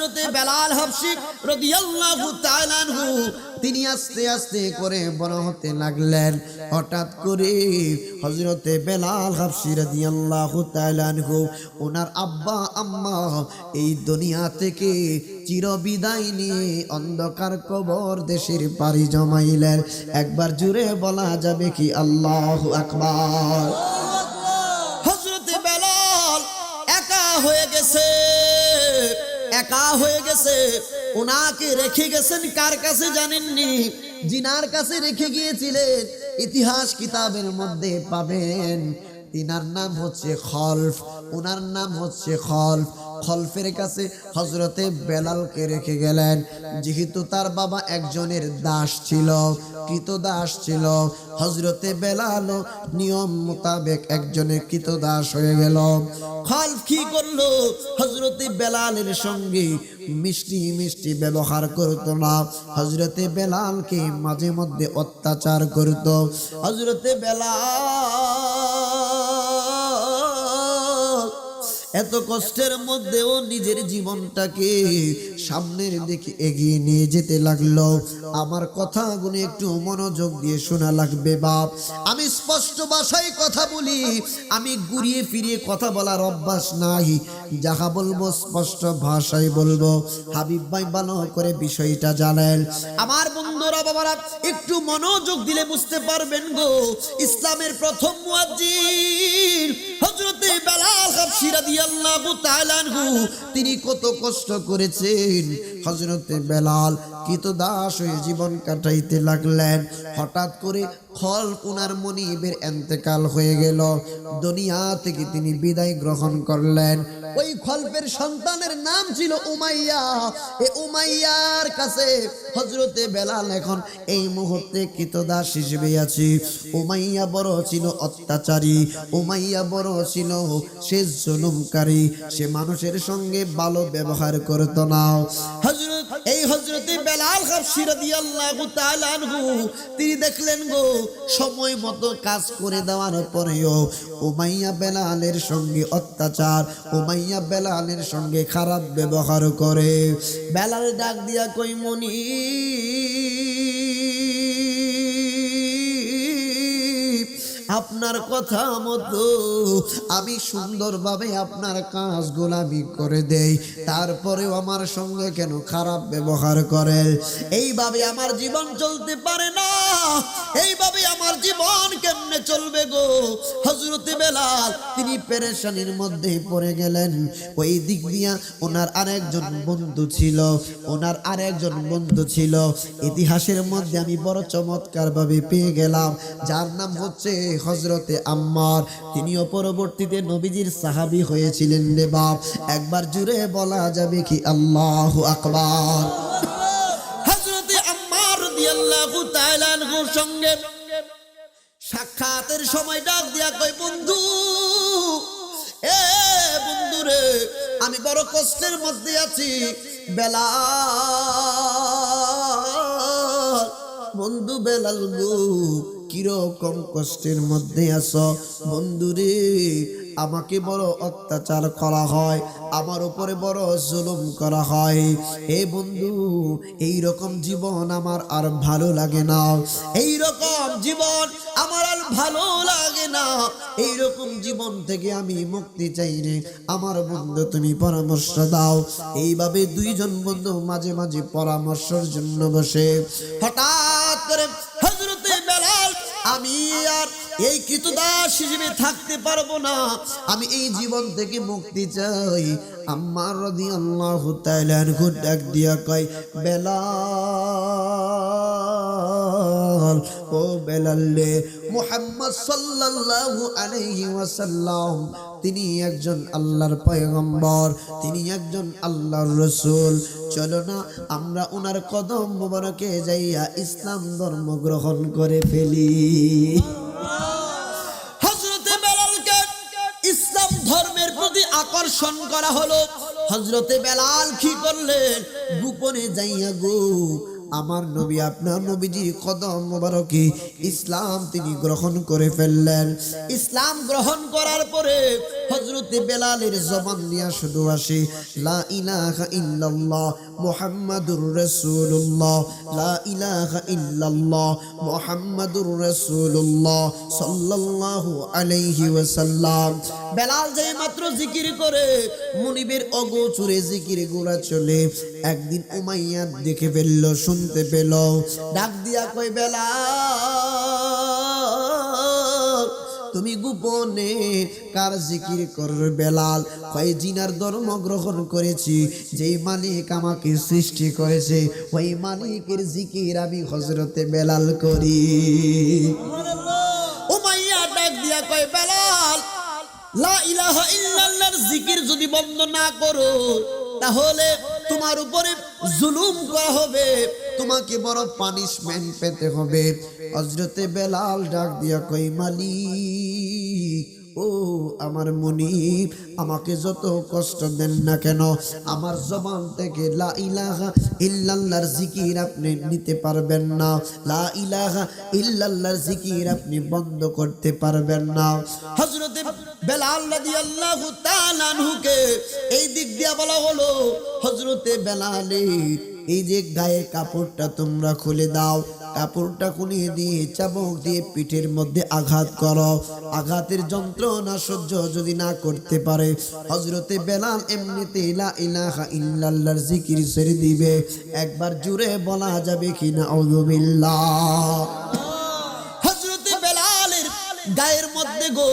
হযরতে বেলাল হাবশী রাদিয়াল্লাহু তাআলা আনহু তিনি আস্তে আস্তে করে বড় হতে লাগলেন। হঠাৎ করে হযরতে বেলাল হাবশী রাদিয়াল্লাহু তাআলা আনহু ওনার আব্বা আম্মা এই দুনিয়া থেকে চিরবিদায় নিয়ে অন্ধকার কবর দেশের পাড়ি জমাইলেন। একবার জুড়ে বলা যাবে কি আল্লাহু আকবার। হযরতে বেলাল একা হয়ে গেছে, একা হয়ে গেছে। ওনাকে রেখে গেছেন কার কাছে জানেননি? জিনার কাছে রেখে গিয়েছিলেন। ইতিহাস কিতাবের মধ্যে পাবেন তিনার নাম হচ্ছে খলফ, ওনার নাম হচ্ছে খলফ। খলফের কাছে হযরতে বেলালকে রেখে গেলেন। যেহেতু তার বাবা একজনের দাস ছিল, কৃতদাস ছিল, হযরতে বেলাল নিয়ম মোতাবেক একজনের কৃতদাস হয়ে গেল। খলফ কি করলো? হযরতে বেলালের সঙ্গে মিষ্টি মিষ্টি ব্যবহার করত না, হযরতে বেলালকে মাঝে মধ্যে অত্যাচার করত। হযরতে বেলাল এত কষ্টের মধ্যেও নিজের জীবনটাকে সামনের দিকে এগিয়ে নিয়ে যেতে লাগলো। আমার কথাগুলো একটু মনোযোগ দিয়ে শোনা লাগবে বাপ। আমি স্পষ্ট ভাষায় কথা বলি, আমি ঘুরিয়ে ফিরিয়ে কথা বলার অভ্যাস নাই। যাহা বলবো স্পষ্ট ভাষায় বলবো। হাবিব ভাই ভালো করে বিষয়টা জানেন। আমার বন্ধুরা বাবারা একটু মনোযোগ দিলে বুঝতে পারবেন গো। ইসলামের প্রথম মুয়াজ্জিন হযরতে বেলাল হাবশী রাদিয়াল্লাহু তাআলা আনহু তিনি কত কষ্ট করেছেন। হযরতে বেলাল কৃতদাস হয়ে জীবন কাটাইতে লাগলেন। হঠাৎ করে খলফ ওনার মনিবের ইন্তেকাল হয়ে গেল, দুনিয়া থেকে তিনি বিদায় গ্রহণ করলেন। ওই খলফের সন্তানের নাম ছিল উমাইয়া। এই উমাইয়ার কাছে হযরতে বেলাল এখন এই মুহূর্তে কৃতদাস হিসেবে আছে। উমাইয়া বড় ছিল অত্যাচারী, উমাইয়া বড় ছিল সে জুলুমকারী, সে মানুষের সঙ্গে ভালো ব্যবহার করত না। হযরতে বেলাল হাবশী রাদিয়াল্লাহু তাআলা আনহু তিনি দেখলেন গো সময় মতো কাজ করে দেওয়ার পরেও উমাইয়া বেলালের সঙ্গে অত্যাচার, উমাইয়া বেলালের সঙ্গে খারাপ ব্যবহার করে। বেলাল ডাক দিয়া কই মনি আপনার কথা মতো আমি সুন্দরভাবে আপনার কাজগুলো আমি করে দেই, তারপরেও আমার সঙ্গে কেন খারাপ ব্যবহার করেন? এইভাবে আমার জীবন চলতে পারে না, এইভাবে আমার জীবন কেমনে চলবে গো? হযরতে বেলাল তিনি পেরেশানির মধ্যে পড়ে গেলেন। ওই দিক দিয়া ওনার আরেকজন বন্ধু ছিল, ওনার আরেকজন বন্ধু ছিল। ইতিহাসের মধ্যে আমি বড় চমৎকার ভাবে পেয়ে গেলাম, যার নাম হচ্ছে হযরতে আম্মার। তিনিও পরবর্তীতে নবীজির সাহাবী হয়েছিলেন রে বাপ। একবার জুড়ে বলা যাবে কি আল্লাহু আকবার। হযরতে আম্মার রাদিয়াল্লাহু তাআলা আনহুর সঙ্গে সাক্ষাতের সময় ডাক দিয়া কই বন্ধু, এ বন্ধু রে আমি বড় কষ্টের মধ্যে আছি। বেলাল বন্ধু বেলাল গো কিরকম কষ্টের মধ্যে আছো? বন্ধুরে আমাকে বড় অত্যাচার করা হয়, আমার উপরে বড় জুলুম করা হয়। হে বন্ধু এই রকম জীবন আমার আর ভালো লাগে না, এই রকম জীবন আমার আর ভালো লাগে না। এই রকম জীবন থেকে আমি মুক্তি চাই রে আমার বন্ধু, তুমি পরামর্শ দাও। এইভাবে দুইজন বন্ধু মাঝে মাঝে পরামর্শের জন্য বসে। হঠাৎ করে হযরতে বেলাল আমি আর এই কৃতদাস হিসেবে থাকতে পারবো না, আমি এই জীবন থেকে মুক্তি চাই। আম্মার রাদিয়াল্লাহু তাআলা আনহু ডাক দিয়া কয় বেলাল, ও বেলাল রে মুহাম্মদ সাল্লাল্লাহু আলাইহি ওয়াসাল্লাম তিনি একজন আল্লাহর পয়গম্বর, তিনি একজন আল্লাহর রাসূল। চলো না আমরা ওনার কদম মোবারকে যাইয়া ইসলাম ধর্ম গ্রহণ করে ফেলি। হযরতে বেলালকে ইসলাম ধর্মের প্রতি আকর্ষণ করা হলো। হযরতে বেলাল কি করলেন? গোপনে যাইয়া গো আমার নবী আপনার নবীজির কদম মোবারকে ইসলাম তিনি গ্রহণ করে ফেললেন। ইসলাম গ্রহণ করার পরে হযরতে বেলালের জবান দিয়া শুধু আসে লা ইলাহা ইল্লাল্লাহ মুহাম্মাদুর রাসূলুল্লাহ, লা ইলাহা ইল্লাল্লাহ মুহাম্মাদুর রাসূলুল্লাহ সাল্লাল্লাহু আলাইহি ওয়াসাল্লাম। বেলাল যেই মাত্র জিকির করে মুনিবের অগোচরে জিকির গোলা চলে। একদিন উমাইয়া দেখে ফেলল, শুনতে পেল, ডাক দিয়া কই বেলাল তুমি গোপনে কার জিকির করবে? বেলাল কয় জিনার ধর্ম গ্রহণ করেছি, যেই মালিক আমাকে সৃষ্টি করেছে ওই মালিকের জিকির আমি হযরতে বেলাল করি। উমাইয়া ডাক দিয়া কয় বেলাল লা ইলাহা ইল্লাল্লাহর জিকির যদি বন্ধ না করো তাহলে তোমার উপরে জুলুম করা হবে, তোমাকে বড় পানিশমেন্ট পেতে হবে। হযরতে বেলাল ডাক দিয়া কই মালিক ও আমার মুনিব, আমাকে যত কষ্ট দেন না কেন আমার জবান থেকে লা ইলাহা ইল্লাল্লাহর জিকির আপনি নিতে পারবেন না, লা ইলাহা ইল্লাল্লাহর জিকির আপনি বন্ধ করতে পারবেন না। হযরতে বেলাল রাদিয়াল্লাহু তাআলা আনহুকে এই দিক দিয়া বলা হলো হযরতে বেলালের এই যে গায়ের কাপড়টা তোমরা খুলে দাও, কাপড়টা খুলে দিয়ে চাবুক দিয়ে পিঠের মধ্যে আঘাত করো। আঘাতের যন্ত্রণা সহ্য যদি না করতে পারে হযরতে বেলাল এমনিতে লা ইলাহা ইল্লাল্লাহর জিকির ছেড়ে দিবে। একবার জুড়ে বলা যাবে কিনা আউযুবিল্লাহ। হযরতে বেলালের গায়ের মধ্যে গো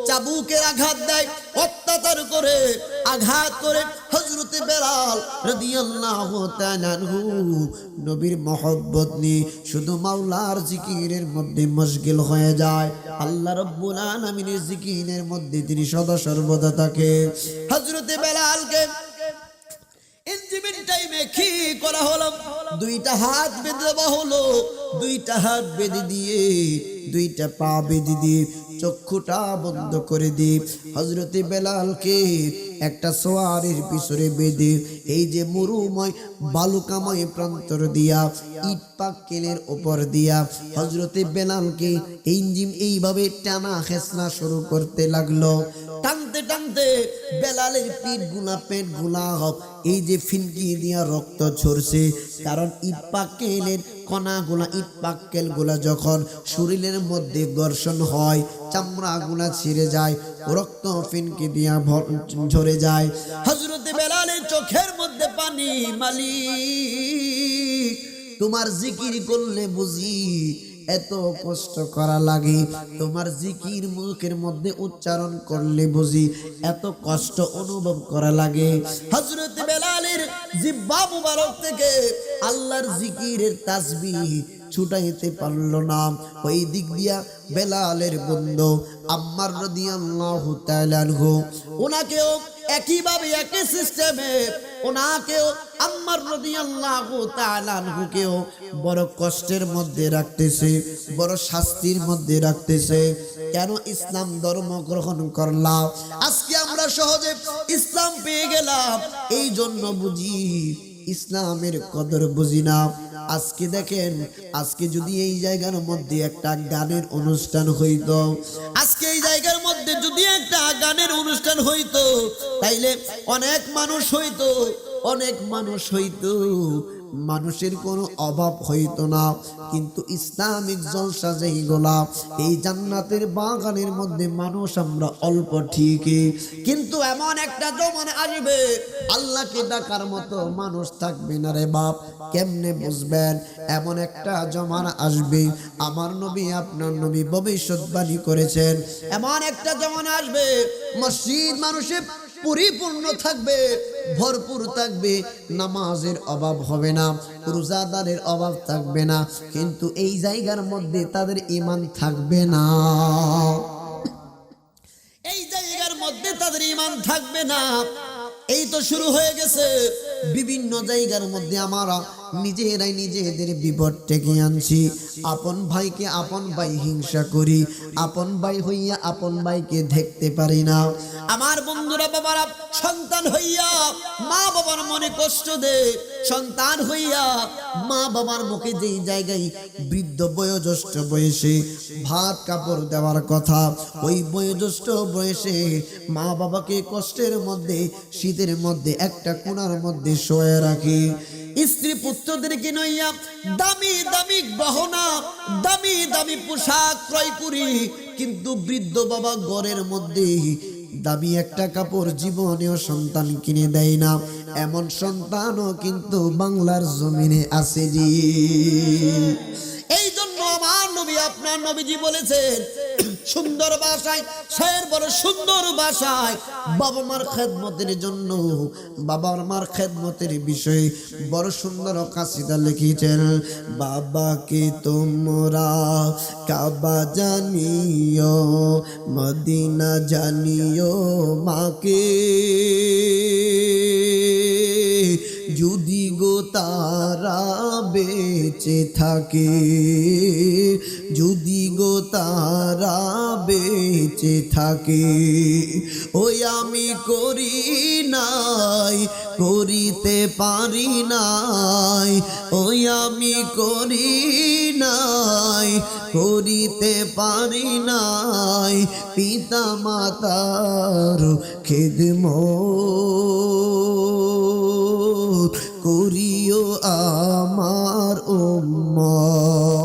চাবুকের আঘাত দেয়, অত্যাচার করে আঘাত করে হযরতে বেলাল রাদিয়াল্লাহু তাআলা আনহু নবীর মহব্বত নিয়ে শুধু মাওলার জিকিরের মধ্যে মশগুল হয়ে যায়। আল্লাহ রাব্বুল আলামিনের জিকিরের মধ্যে তিনি সদা সর্বদা থাকে। হযরতে বেলালকে ইনজিমিন টাইমে কি করা হলো? দুইটা হাত বেঁধে দেওয়া হলো, দুইটা হাত বেঁধে দিয়ে দুইটা পা বেঁধে দিয়ে চক্ষুটা বন্ধ করে দিয়ে হযরতে বেলালকে একটা সোয়ারের পিছনে বেঁধে এই যে মরুময় বালুকাময় প্রান্তর দিয়া ইট পাক্কেলের উপর দিয়া হযরতে বেলালকে ইঞ্জিন এইভাবে টানা খেসনা শুরু করতে লাগলো। টানতে টানতে বেলালের পেট গুলা এই যে ফিনকি দিয়া রক্ত ঝরছে, কারণ ইট পাক্কেলের কণাগুলা ইট পাক্কেল গুলা যখন শরীরের মধ্যে ঘর্ষণ হয় চামড়া গুলা ছিঁড়ে যায়, রক্ত ফিনকি দিয়া ঝরে যায়। হযরতে বেলালের চোখের মধ্যে পানি। মালিক তোমার জিকির করলে বুঝি এত কষ্ট করা লাগে, তোমার জিকির মুখের মধ্যে উচ্চারণ করলে বুঝি এত কষ্ট অনুভব করা লাগে। হযরত বেলালের জিহ্বা মুবারক থেকে আল্লাহর জিকিরের তাসবিহ ছুটাইতে পারলো না। ওই দিক দিয়া বেলালের বন্ধু আম্মার রাদিয়াল্লাহু তাআলা আনহু ওনাকেও একইভাবে একই সিস্টেমে ওনাকেও আম্মার রাদিয়াল্লাহু তাআলা আনহুকেও বড় কষ্টের মধ্যে রাখতেছে, বড় শাস্তির মধ্যে রাখতেছে। কেন ইসলাম ধর্ম গ্রহণ করলাম? আজকে আমরা সহজে ইসলাম পেয়ে গেলাম, এই জন্য বুঝি ইসলামের কদর বুঝি না। আজকে দেখেন, আজকে যদি এই জায়গার মধ্যে একটা গানের অনুষ্ঠান হইতো, আজকে এই জায়গার মধ্যে যদি একটা গানের অনুষ্ঠান হইতো তাইলে অনেক মানুষ হইতো, অনেক মানুষ হইতো, মানুষের কোনো অভাব হইতো না। কিন্তু ইসলামিক জলসা যেইগুলা এই জান্নাতের বাগানের মধ্যে মানুষ আমরা অল্প ঠিকই, কিন্তু এমন একটা জমানা আসবে আল্লাহকে ডাকার মতো মানুষ থাকবে না রে বাপ। কেমনে বুঝবেন? এমন একটা জমানা আসবে, আমার নবী আপনার নবী ভবিষ্যৎবাণী করেছেন, এমন একটা জমানা আসবে মসজিদ মানুষের পরিপূর্ণ থাকবে, ভরপুর থাকবে, নামাজের অভাব হবে না, রোজাদারের অভাব থাকবে না, কিন্তু এই জায়গার মধ্যে তাদের ঈমান থাকবে না, এই জায়গার মধ্যে তাদের ঈমান থাকবে না। এই তো শুরু হয়ে গেছে বিভিন্ন জায়গার মধ্যে আমরা নিজেরাই নিজেদের বিপদ ডেকে আনছি। আপন ভাইকে আপন ভাই হিংসা করি, আপন ভাই হইয়া আপন ভাইকে দেখতে পারি না। আমার বন্ধুরা, বাবারা, সন্তান হইয়া মা বাবার মনে কষ্ট দে, সন্তান হইয়া মা বাবার মুখে যেই জায়গায় বৃদ্ধ বয়োজ্যেষ্ঠ বয়সে ভাত কাপড় দেওয়ার কথা, ওই বয়োজ্যেষ্ঠ বয়সে মা বাবাকে কষ্টের মধ্যে শীতের মধ্যে একটা কোণার মধ্যে শোয়ে রাখি। স্ত্রী পুত্রদেরকে নইয়া দামি দামি গহনা, দামি দামি পোশাক ক্রয় করি, কিন্তু বৃদ্ধ বাবা ঘরের মধ্যে দামি একটা কাপড় জীবনেও সন্তান কিনে দেয় না। এমন সন্তানও কিন্তু বাংলার জমিনে আছে জি। এই জন্য আমার নবী, আপনার নবীজি বলেছেন সুন্দর ভাষায়, শের বড় সুন্দর ভাষায় বাবা মার খেদমতের জন্য, বাবা মার খেদমতের বিষয়ে বড় সুন্দর কাসিদা লিখেছেন। বাবাকে তোমরা কাবা জানিও, মদিনা জানিও, মাকে যদি গো তারা বেঁচে থাকে, যদি গো তারা বেঁচে থাকে। ওই আমি করি নাই, করিতে পারি নাই, ওই আমি করি নাই, করিতে পারি নাই, পিতা মাতার খেদমত করিও আমার উম্মত,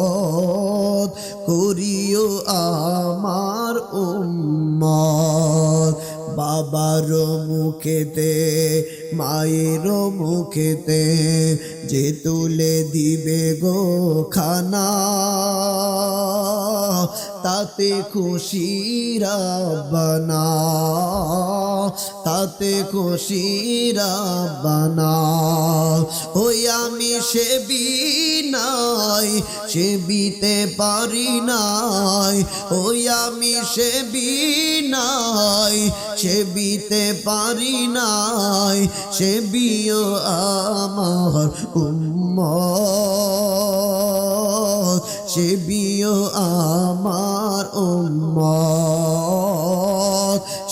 করিও আমার উম্মত। বাবার মুখেতে মায়ের মুখেতে যে তুলে দিবে গো খানা, তাতে খুশি রাব্বানা, তাতে খুশি রাব্বানা। ওই আমি সেবি নাই, সেবিতে পারি নাই, ওই আমি সেবি নাই, সেবিতে পারি নাই, সেবিও আমার উম্মত, সেবিও আমার উম্মত,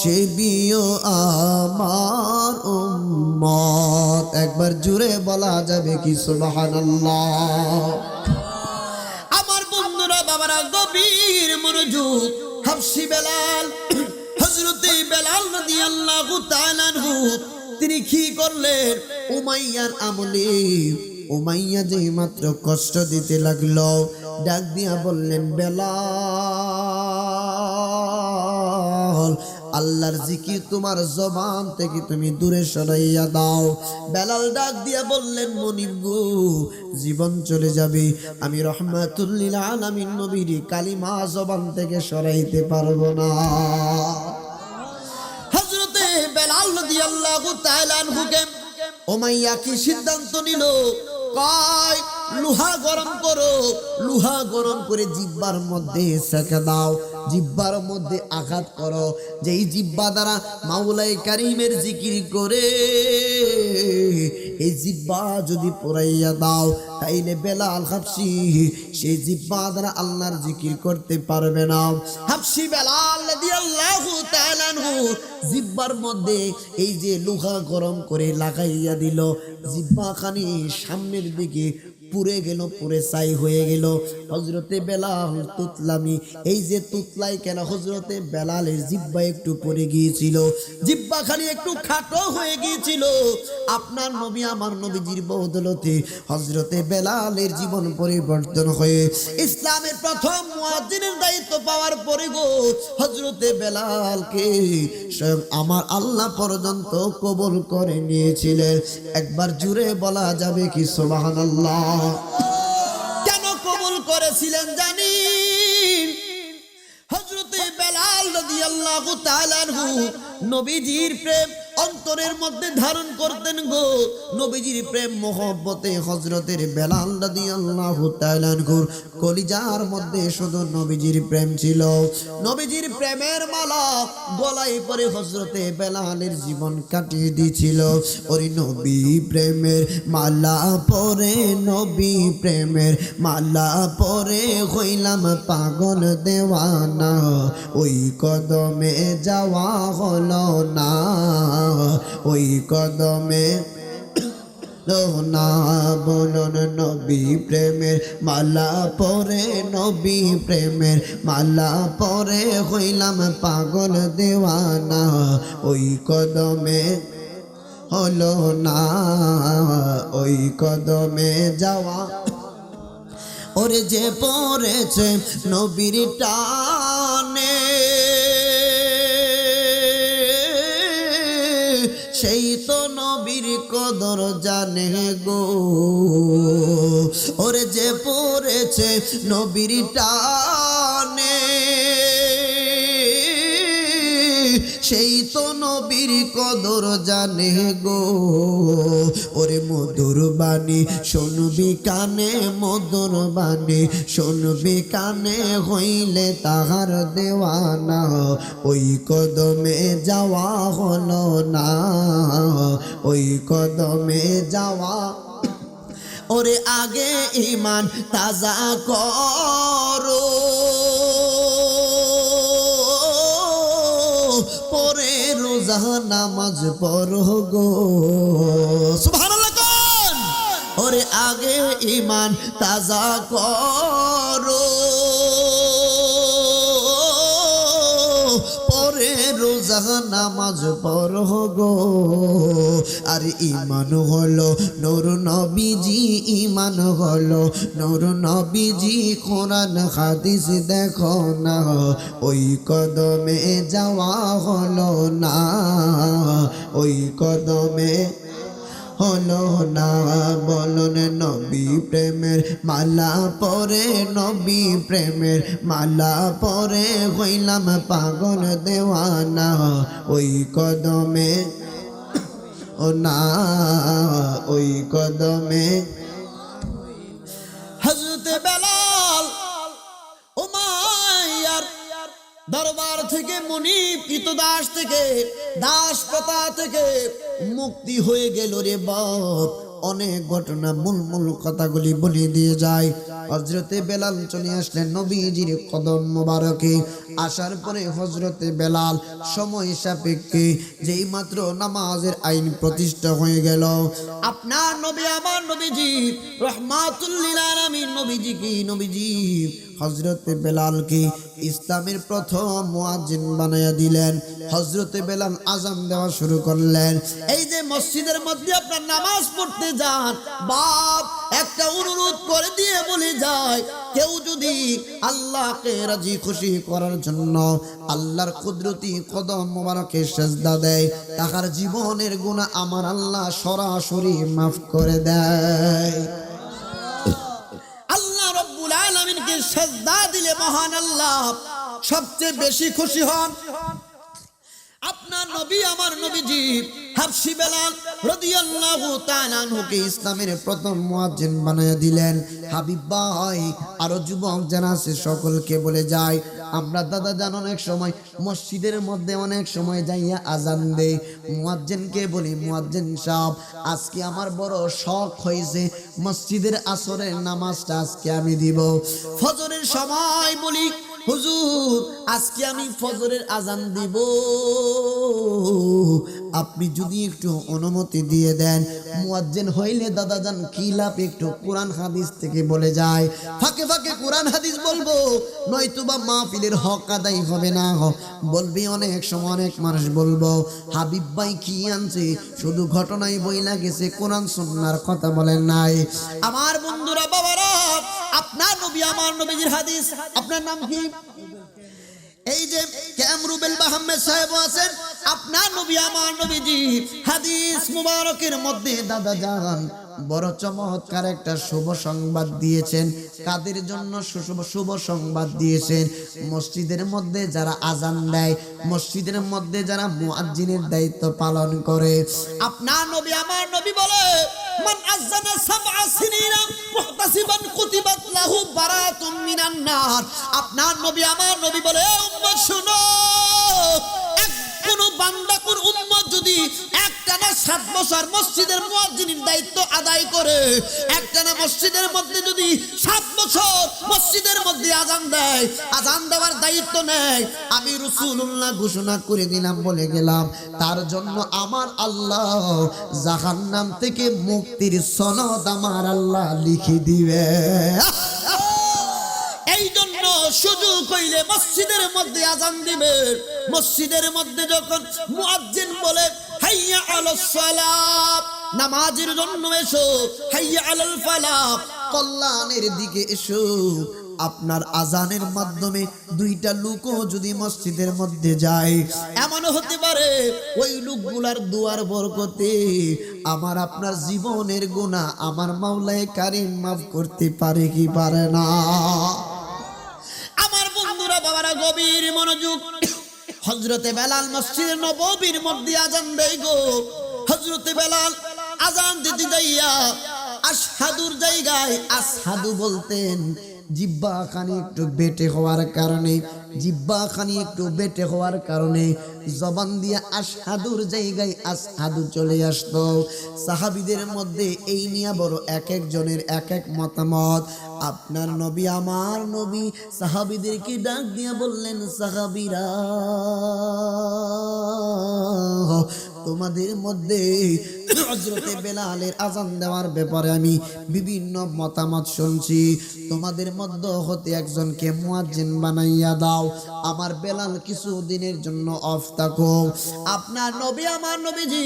সেবিও আমার উম্মত। একবার জুড়ে বলা যাবে কি সুবহানাল্লাহ? আমার বন্ধুরা, বাবারা, গভীর মনোযোগ। হাবশী বেলাল, হযরতে বেলাল রাদিয়াল্লাহু তাআলা আনহু, তিনি কি করলেন? উমাইয়ার আমলে উমাইয়া যে মাত্র কষ্ট দিতে লাগলো, ডাক দিয়া বললেন, বেলাল, আল্লাহর জিকির তোমার জবান থেকে তুমি দূরে সরাইয়া দাও। বেলাল ডাক দিয়া বললেন, মনিব গো, জীবন চলে যাবে, আমি রহমাতুল লিল আলামিন নবীর কালিমা জবান থেকে সরাইতে পারবো না। হযরতে বেলাল রাদিয়াল্লাহু তাআলা আনহুকে উমাইয়া কি সিদ্ধান্ত নিল? কয়, লোহা গরম করো, লোহা গরম করে জিহ্বার মধ্যে সেঁকে দাও, জিহ্বার মধ্যে আঘাত করো, যেই জিহ্বা দ্বারা মাওলাই কারিমের জিকির করে এই জিহ্বা যদি পোড়াইয়া দাও, তাইলে বেলাল হাবশী সেই জিহ্বা দ্বারা আল্লাহর জিকির করতে পারবে না। হাবশী বেলাল রাদিয়াল্লাহু তাআলা আনহু জিহ্বার মধ্যে এই যে লোহা গরম করে লাগাইয়া দিল, জিহ্বা খানি সামনের দিকে পুড়ে গেল, পুড়ে ছাই হয়ে গেল। হযরতে বেলাল তুতলামি, এই যে তুতলাই কেন? হযরতে বেলালের জিহ্বা একটু পড়ে গিয়েছিল, জিহ্বা খালি একটু খাটো হয়ে গিয়েছিল। আপনার নবী, আমার নবীজির বদৌলতে হযরতে বেলালের জীবন পরিবর্তন হয়ে ইসলামের প্রথম মুয়াজ্জিনের দায়িত্ব পাওয়ার পরে গো, হযরতে বেলালকে স্বয়ং আমার আল্লাহ পর্যন্ত কবুল করে নিয়েছিলেন। একবার জুড়ে বলা যাবে কি সুবহানাল্লাহ? কেন কবুল করেছিলেন জানেন? হযরতে বেলাল রাদিয়াল্লাহু তাআলা আনহু নবীজির প্রেম অন্তরের মধ্যে ধারণ করতেন গো। নবীজির প্রেম মহব্বতে হযরতের বেলাল রাদিয়াল্লাহু তাআলা আনহুর কলিজার মধ্যে শুধু নবীজির প্রেম ছিল। নবীজির প্রেমের মালা গলায় পরে হযরতে বেলালের জীবন কাটিয়ে দিয়েছিল। ওই নবী প্রেমের মালা পরে, নবী প্রেমের মালা পরে হইলাম পাগল দেওয়ানা, ওই কদমে যাওয়া হলো না, ওই কদমে না। বলুন নবী প্রেমের মালা পরে, নবী প্রেমের মালা পরে হইলাম পাগল দেওয়ানা, ওই কদমে হলো না, ওই কদমে যাওয়া। ওরে যে পড়েছে নবীর টানে, সেই তো নবীর কদর জানে গো। ওরে যে পড়েছে নবীর টানে, সেই তো নবীর কদর জানে গো। ওরে মধুর বাণী শুনবি কানে, মধুর বাণী শুনবি কানে, হইলে তাহার দেওয়ানা, ওই কদমে যাওয়া হলো না, ওই কদমে যাওয়া। ওরে আগে ঈমান তাজা করো, পরে রোজা নামাজ পড়ো গো। সুবহানাল্লাহ কোন। ওরে আগে ঈমান তাজা করো, পরে রোজা নামাজ পড়ো গো। আর ঈমান হলো নূর নবীজি, ঈমান হলো নূর নবীজি, কোরআন হাদিস দেখো না, ওই কদমে যাওয়া হলো না, ওই কদমে হলো না। বলুন নবী প্রেমের মালা পরে, নবী প্রেমের মালা পরে হইলাম পাগল দেওয়ানা, ওই কদমে ও না, ওই কদমে। হযরতে বেলাল উমাইয়ার দরবার থেকে, মুনিব কৃতদাস থেকে, দাস প্রথা থেকে মুক্তি হয়ে গেল রে বাপ। অনেক ঘটনা মূল মূল কথাগুলি বলে দিয়ে যায়। হযরতে বেলাল চলে আসলেন নবীজির কদম মোবারকে। আসার পরে হযরতে বেলাল সময় সাপেক্ষে যেই মাত্র নামাজের আইন প্রতিষ্ঠা হয়ে গেল, আপনার নবী আমার নবীজি রাহমাতুল লিল আলামিন নবীজি হযরতে বেলালকে ইসলামের প্রথম মুয়াজ্জিন বানায়া দিলেন। হযরতে বেলাল আযান দেওয়া শুরু করলেন। এই যে মসজিদের মধ্যে আপনার নামাজ পড়তে যান, বাপ একটা অনুরোধ করে দিয়ে বলে যায়, কেউ যদি আল্লাহকে রাজি খুশি করার জন্য আল্লাহর কুদরতি কদম মোবারকে সিজদা দেয়, তার জীবনের গুনাহ আমার আল্লাহ সরাসরি মাফ করে দেয়। আল্লাহ রব্বুল আলামিনকে সিজদা দিলে মহান আল্লাহ সবচেয়ে বেশি খুশি হন। আপনার নবী আমার নবীজি হাবশী বেলাল রাদিয়াল্লাহু তাআলা আনহুকে ইসলামের প্রথম মুয়াজ্জিন বানায়া দিলেন। হাবিব ভাই আরো যুবক যারা আছে সকলকে বলে যায়, আমরা দাদা জান অনেক সময় মসজিদের মধ্যে অনেক সময় যাইয়া আজান দেই, মুয়াজ্জিনকে বলি, মুয়াজ্জিন সাহেব আজকে আমার বড় শখ হয়েছে, মসজিদের আসরের নামাজটা আজকে আমি দিব। ফজরের সময় বলি, হুজুর আজকে আমি ফজরের আজান দিব, আপনি যদি একটু অনুমতি দিয়ে দেন। মুয়াজ্জিন হইলে দাদা জান কি লাভ, একটু কোরআন হাদিস থেকে বলে যায়, ফাঁকে ফাঁকে কোরআন হাদিস বলবো, নয়তোবা মাহফিলের হক আদায় হবে না। বলবি অনেক সময় অনেক মানুষ বলবো হাবিব ভাই কি আনছে, শুধু ঘটনাই বইলা গেছে, কোরআন সুন্নাহর কথা বলেন নাই। আমার বন্ধুরা বাবারা, আপনার নবী আমার নবীজির হাদিস, আপনার নাম কি? এই যে কামরুবেল আহমেদ সাহেব আছেন, আপনার নবী আমার নবীজি হাদিস মুবারকের মধ্যে দাদা জান বড় চমৎকার একটা শুভ সংবাদ দিয়েছেন। কাদের জন্য শুভ সংবাদ দিয়েছেন? মসজিদের মধ্যে যারা আজান দেয়, মসজিদের মধ্যে যারা মুয়াজ্জিনের দায়িত্ব পালন করে। আপনার নবী আমার নবী বলে, মান আযানা সাবআ সিনিনা মুহতাসিবান কুতিবাত লাহু বারাতুম মিনান নার। আপনার নবী আমার নবী বলে, উম্মত শুনো, কোন বান্দা কোন উম্মত যদি একটানা 7 বছর মসজিদের মুয়াজ্জিনের দায়িত্ব আদায় করে, একটানা মসজিদের মধ্যে যদি 7 বছর মসজিদের মধ্যে আজান দেয়, আজান দেওয়ার দায়িত্ব নেয়, আমি রাসূলুল্লাহ ঘোষণা করে দিলাম, বলে গেলাম, তার জন্য আমার আল্লাহ জাহান্নাম থেকে মুক্তির সনদ আমার আল্লাহ লিখে দিবে। এই জন্য সুযোগ হইলে মসজিদের মধ্যে আজান দিবে। মসজিদের মধ্যে যখন মুয়াজ্জিন বলে হাইয়া আলাস সালাত, নামাজের জন্য এসো, হাইয়া আলাল ফালাহ, কল্যাণের দিকে এসো, আপনার আজানের মাধ্যমে 2টা লোকও যদি মসজিদের মধ্যে যায়, এমন হতে পারে ওই লোকগুলার দুয়ার বরকতে আমার আপনার জীবনের গুনাহ আমার মাওলায়ে কারীম মাফ করতে পারে কি পারে না? আমার বন্ধুরা, বাবারা, গভীর মনোযোগ। হযরতে বেলাল মসজিদে নববীর মধ্যে আজান দেয় গো। হযরতে বেলাল আজান দিতে যাইয়া আশহাদুর জায়গায় আসহাদু বলতেন। জিহ্বা খানি একটু বেটে হওয়ার কারণে জবান দিয়ে আশহাদুর জায়গায় আসহাদু চলে আসতো। সাহাবীদের মধ্যে এই নিয়ে বড় এক একজনের এক এক মতামত। আপনার নবী আমার নবী সাহাবীদেরকে ডাক দিয়ে বললেন, সাহাবীরা, তোমাদের মধ্যে হযরতে বেলালের আজান দেওয়ার ব্যাপারে আমি বিভিন্ন মতামত শুনছি। তোমাদের মধ্যে হতে একজনকে মুয়াজ্জিন বানাইয়া দাও, আমার বেলাল কিছু দিনের জন্য অফ থাকো। আপনার নবী আমার নবীজি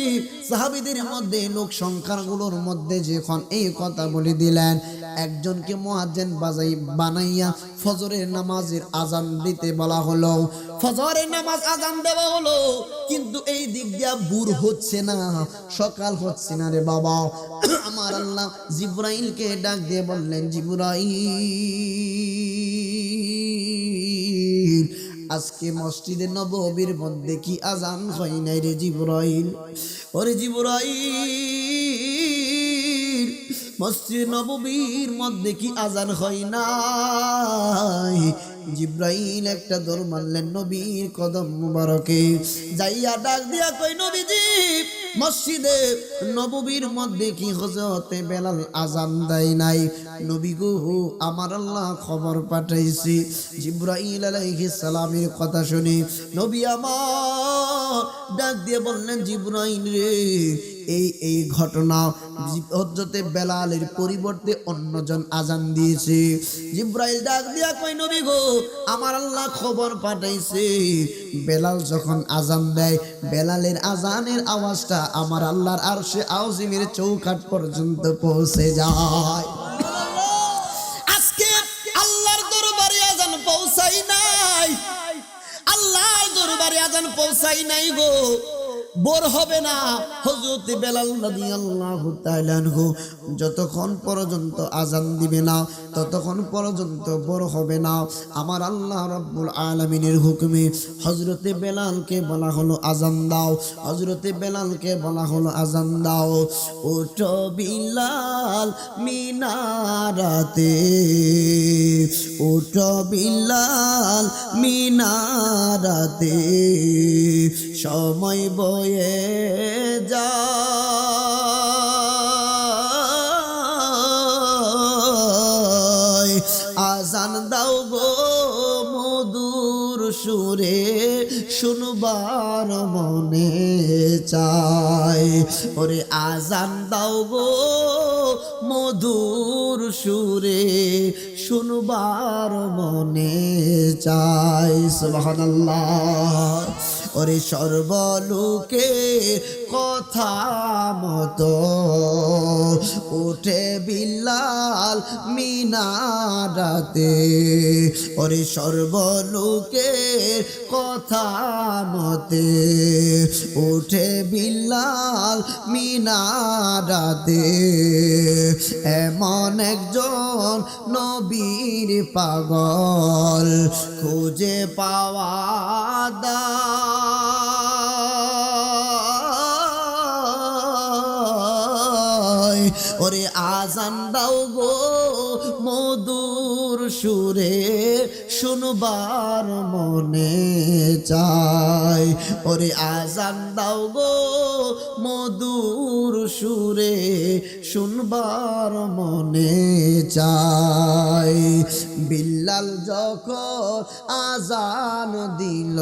সাহাবীদের মধ্যে লোক সংখ্যাগুলোর মধ্যে যখন এই কথা বলে দিলেন, একজনকে মুয়াজ্জিন বানাইয়া ফজরের নামাজের আজান দিতে বলা হলো। ফজরের নামাজ আজান দেওয়া হলো, কিন্তু এই দিক দিয়া ভোর হচ্ছে না, সকাল হচ্ছে না রে বাবা। আমার আল্লাহ জিবরাইলকে ডাক দিয়ে বললেন, জিবরাইল, আজকে মসজিদে নববীর মধ্যে কি আজান হয় নাই রে জিবরাইল? ওরে জিবরাইল, মসজিদ নববীর মধ্যে কি আজান হয় নাই? জিবরাইল একটা দৌড় মারলেন নবীর কদম মুবারকে, যাইয়া ডাক দিয়া কই, নবীজি, মসজিদে নববীর মধ্যে কি হযরতে বেলাল আজান দেয় নাই? নবী গো, আমার আল্লাহ খবর পাঠাইছি। জিবরাইল আলাইহিস সালামের কথা শুনে নবী আমার ডাক দিয়ে বললেন, জিবরাইল রে, এই ঘটনা হযরতে বেলালের পরিবর্তে অন্যজন আজান দিয়েছে। জিবরাইল ডাক দিয়া কই, নবী গো, আমার আল্লাহ খবর পাঠাইছে, বেলাল যখন আজান দেয়, বেলালের আজানের আওয়াজটা আমার আল্লাহর আরশে আযিমের চৌকাঠ পর্যন্ত পৌঁছে যায়। আজকে আল্লাহর দরবারে আজান পৌঁছাই নাই, আল্লাহর দরবারে আজান পৌঁছাই নাই গো। বোর হবে না হযরতে বেলাল রাদিয়াল্লাহু তাআলা আনহু যতক্ষণ পর্যন্ত আজান দিবে না, ততক্ষণ পর্যন্ত বোর হবে না। আমার আল্লাহ রাব্বুল আলামিনের হুকুমে হযরতে বেলালকে বলা হলো আজান দাও, হযরতে বেলালকে বলা হলো আজান দাও। ওঠো বিলাল মিনারাতে, ওঠো বিলাল মিনারাতে, সময় বয়ে যায়, আজান দাও গো মধুর সুরে, শুনবার মনে চায়। ওরে আজান দাও গো মধুর সুরে, শুনবার মনে চায়। সুবহানাল্লাহ। ওরে সর্বলোকে কথা মতো উঠে বিল্লাল মিনারাতে ওরে সর্বলোকে কথা মতে উঠে বিল্লাল মিনারাতে এমন একজন নবীর পাগল খুঁজে পাওয়া দায় ওরে আজান দাও গো মধুর সুরে শুনবার মনে চায় ওরে আজান দাও গো মধুর সুরে শুনবার মনে চায় বিল্লাল যখন আজান দিল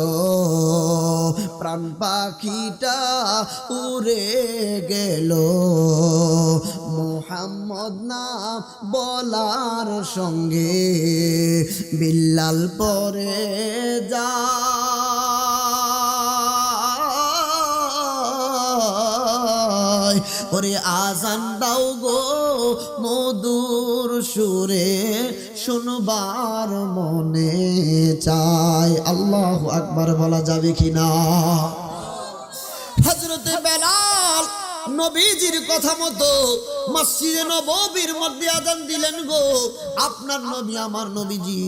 প্রাণ পাখিটা উড়ে গেল মুহাম্মদ নাম বলার সঙ্গে বিল্লাল পরে যায় ওরে আজান দাও গো মধুর সুরে শুনবার মনে চায় আল্লাহু আকবার বলা যাবে কিনা হযরতে বেলাল নবীজির কথা মতো মসজিদে নববীর মধ্যে আযান দিলেন গো আপনার নবী আমার নবীজি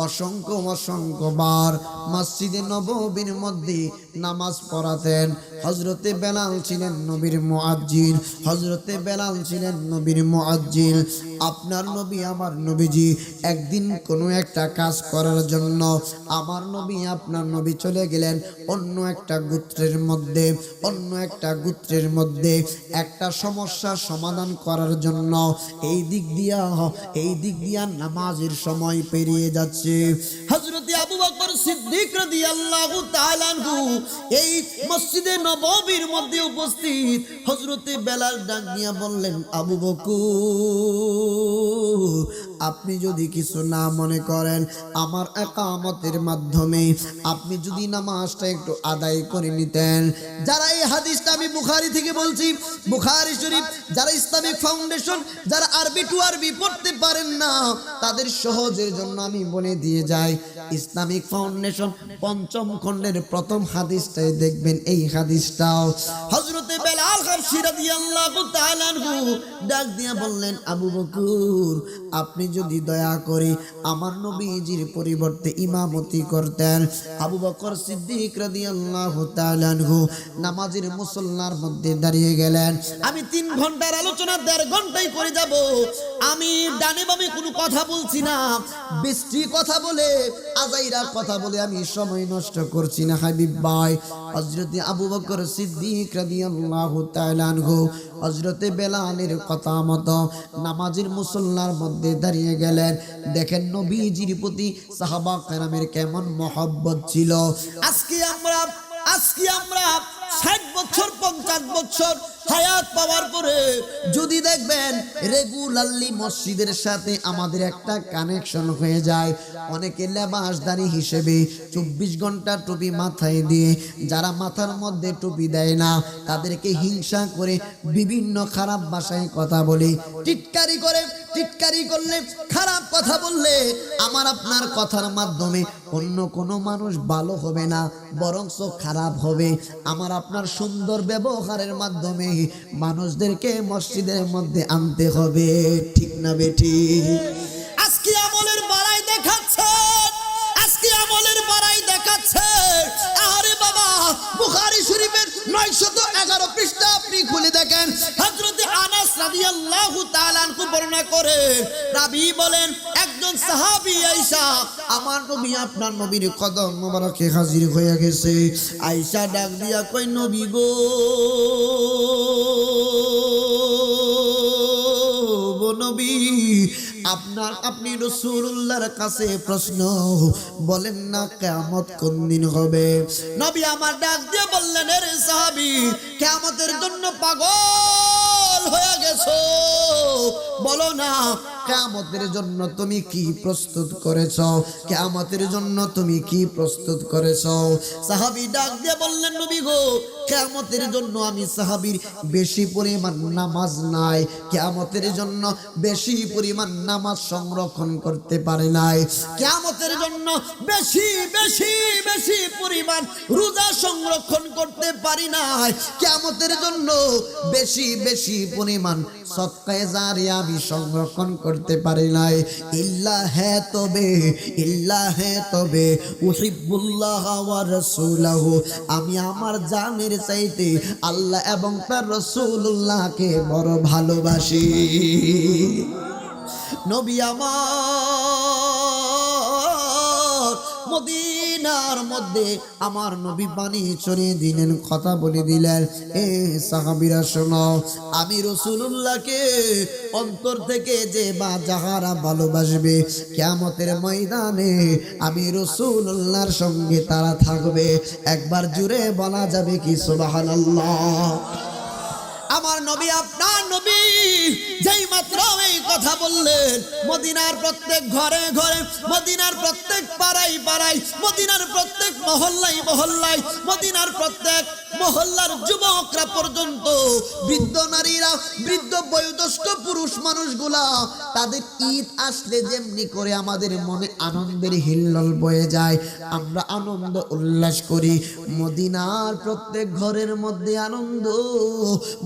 অসংখ্য অসংখ্য বার মসজিদে নববীর মধ্যে নামাজ পড়াতেন হযরতে বেলাল ছিলেন নবীর মুয়াজ্জিন হযরতে বেলাল ছিলেন নবীর মুয়াজ্জিন আপনার নবী আমার নবীজি একদিন কোনো একটা কাজ করার জন্য আমার নবী আপনার নবী চলে গেলেন অন্য একটা গোত্রের মধ্যে একটা সমস্যার সমাধান করার জন্য এই দিক দিয়া নামাজের সময় পেরিয়ে যাচ্ছে হযরতে আবু বকর সিদ্দিক রাদিয়াল্লাহু তাআলা আনহু এই মসজিদে নববীর মধ্যে উপস্থিত হযরতে বেলাল ডাক দিয়া বললেন আবু বকর আপনি যদি কিছু না মনে করেন আমার ইকামতের মাধ্যমে আপনি যদি নামাজটা একটু আদায় করে নিতেন যারা এই হাদিসটা আমি বুখারী থেকে বলছি বুখারী শরীফ যারা ইসলামিক ফাউন্ডেশন যারা আরবি টু আরবি পড়তে পারেন না তাদের সহজের জন্য আমি বলে দিয়ে যাই ইসলামিক ফাউন্ডেশন পঞ্চম খণ্ডের প্রথম হাদিসটাই দেখবেন এই হাদিসটাও হযরতে বেলাল হাবশী রাদিয়াল্লাহু তাআলা আনহু ডাক দিয়া বললেন আবু বকর আপনি যদি দয়া করে আমার নবীজির পরিবর্তে ইমামতি করতেন আবু বকর সিদ্দিক রাদিয়াল্লাহু তাআলা আনহু নামাজের মুসল্লার মধ্যে দাঁড়িয়ে গেলেন আমি 3 ঘন্টার আলোচনা 1.5 ঘন্টায় করে যাব আমি ডানে বামে কোনো কথা বলছি না বেশি কথা বলে আজাইরা কথা বলে আমি সময় নষ্ট করছি না হাবিব ভাই হযরতে আবু বকর সিদ্দিক রাদিয়াল্লাহু তাআলা আনহু হযরতে বেলালের কথা মতো নামাজের মুসল্লার মধ্যে দাঁড়িয়ে গেলেন দেখেন নবীজির প্রতি সাহাবা কেরামের কেমন মহব্বত ছিল আজকে আমরা 60 বছর 50 বছর হায়াত পাওয়ার পরে যদি দেখবেন রেগুলারলি মসজিদের সাথে আমাদের একটা কানেকশন হয়ে যায় অনেকে লেবাসদারি হিসেবে 24 ঘন্টা টুপি মাথায় দিয়ে যারা মাথার মধ্যে টুপি দেয় না তাদেরকে হিংসা করে বিভিন্ন খারাপ ভাষায় কথা বলে টিটকারি করলে খারাপ কথা বললে আমার আপনার কথার মাধ্যমে অন্য কোনো মানুষ ভালো হবে না বরঞ্চ খারাপ হবে আমার আপনার সুন্দর ব্যবহারের মাধ্যমে মানুষদেরকে মসজিদের মধ্যে আনতে হবে ঠিক না বেটি আজকে আমলের বাড়াই দেখাচ্ছে আরে বাবা বুখারী শরীফের 911 পৃষ্ঠা আপনি খুলে দেখেন হযরতে আনাস রাদিয়াল্লাহু তাআলা আনহু বর্ণনা করে রাবী বলেন একজন সাহাবী আয়েশা আমার নবী আপনার নবীর কদম মোবারকে হাজির হয়ে গেছে আয়েশা ডাক দিয়া কই নবী গো নবী আপনি রাসূলুল্লাহর কাছে প্রশ্ন বলেন না কিয়ামত কোন দিন হবে নবী আমার ডাক দিয়ে বললেন রে সাহাবী কিয়ামতের জন্য পাগল হয়ে গেছো বলো না কিয়ামতের জন্য তুমি কি প্রস্তুত করেছো? কিয়ামতের জন্য তুমি কি প্রস্তুত করেছো? সাহাবী ডাক দিয়ে বললেন, নবী গো, কিয়ামতের জন্য আমি সাহাবীর বেশি পরিমাণ নামাজ নাই, কিয়ামতের জন্য বেশি পরিমাণ নামাজ সংরক্ষণ করতে পারে নাই, কিয়ামতের জন্য বেশি বেশি বেশি পরিমাণ রোজা সংরক্ষণ করতে পারি নাই, কিয়ামতের জন্য বেশি বেশি পরিমাণ সদকায়ে জারিয়া আমি সংরক্ষণ করতে পারি নাই। ইল্লা হে তবে উহিব্বুল্লাহ ওয়া রাসূলুহু, আমি আমার জানের চাইতে আল্লাহ এবং তার রাসূলুল্লাহকে বড় ভালোবাসি। নবী আমার মদিনার মধ্যে আমার নবী পানি ছড়িয়ে দিলেন, কথা বলে দিলেন, এ সাহাবীরা শোনো, আমি রাসূলুল্লাহকে অন্তর থেকে যে বা যাহারা ভালোবাসবে কিয়ামতের ময়দানে আমি রাসূলুল্লাহর সঙ্গে তারা থাকবে। একবার জুড়ে বলা যাবে কি সুবহানাল্লাহ? আমার নবী আপনার নবী যেই মাত্র এই কথা বললেন, মদিনার প্রত্যেক ঘরে ঘরে, মদিনার প্রত্যেক পাড়ায় পাড়ায়, মদিনার প্রত্যেক মহল্লায় মহল্লায়, মদিনার প্রত্যেক মহল্লার যুবকরা পর্যন্ত, বৃদ্ধ নারীরা, বৃদ্ধ বয়োজ্যেষ্ঠ পুরুষ মানুষগুলা, তাদের ঈদ আসলে যেমনি করে আমাদের মনে আনন্দের হিল্লোল বয়ে যায়, আমরা আনন্দ উল্লাস করি, মদিনার প্রত্যেক ঘরের মধ্যে আনন্দ,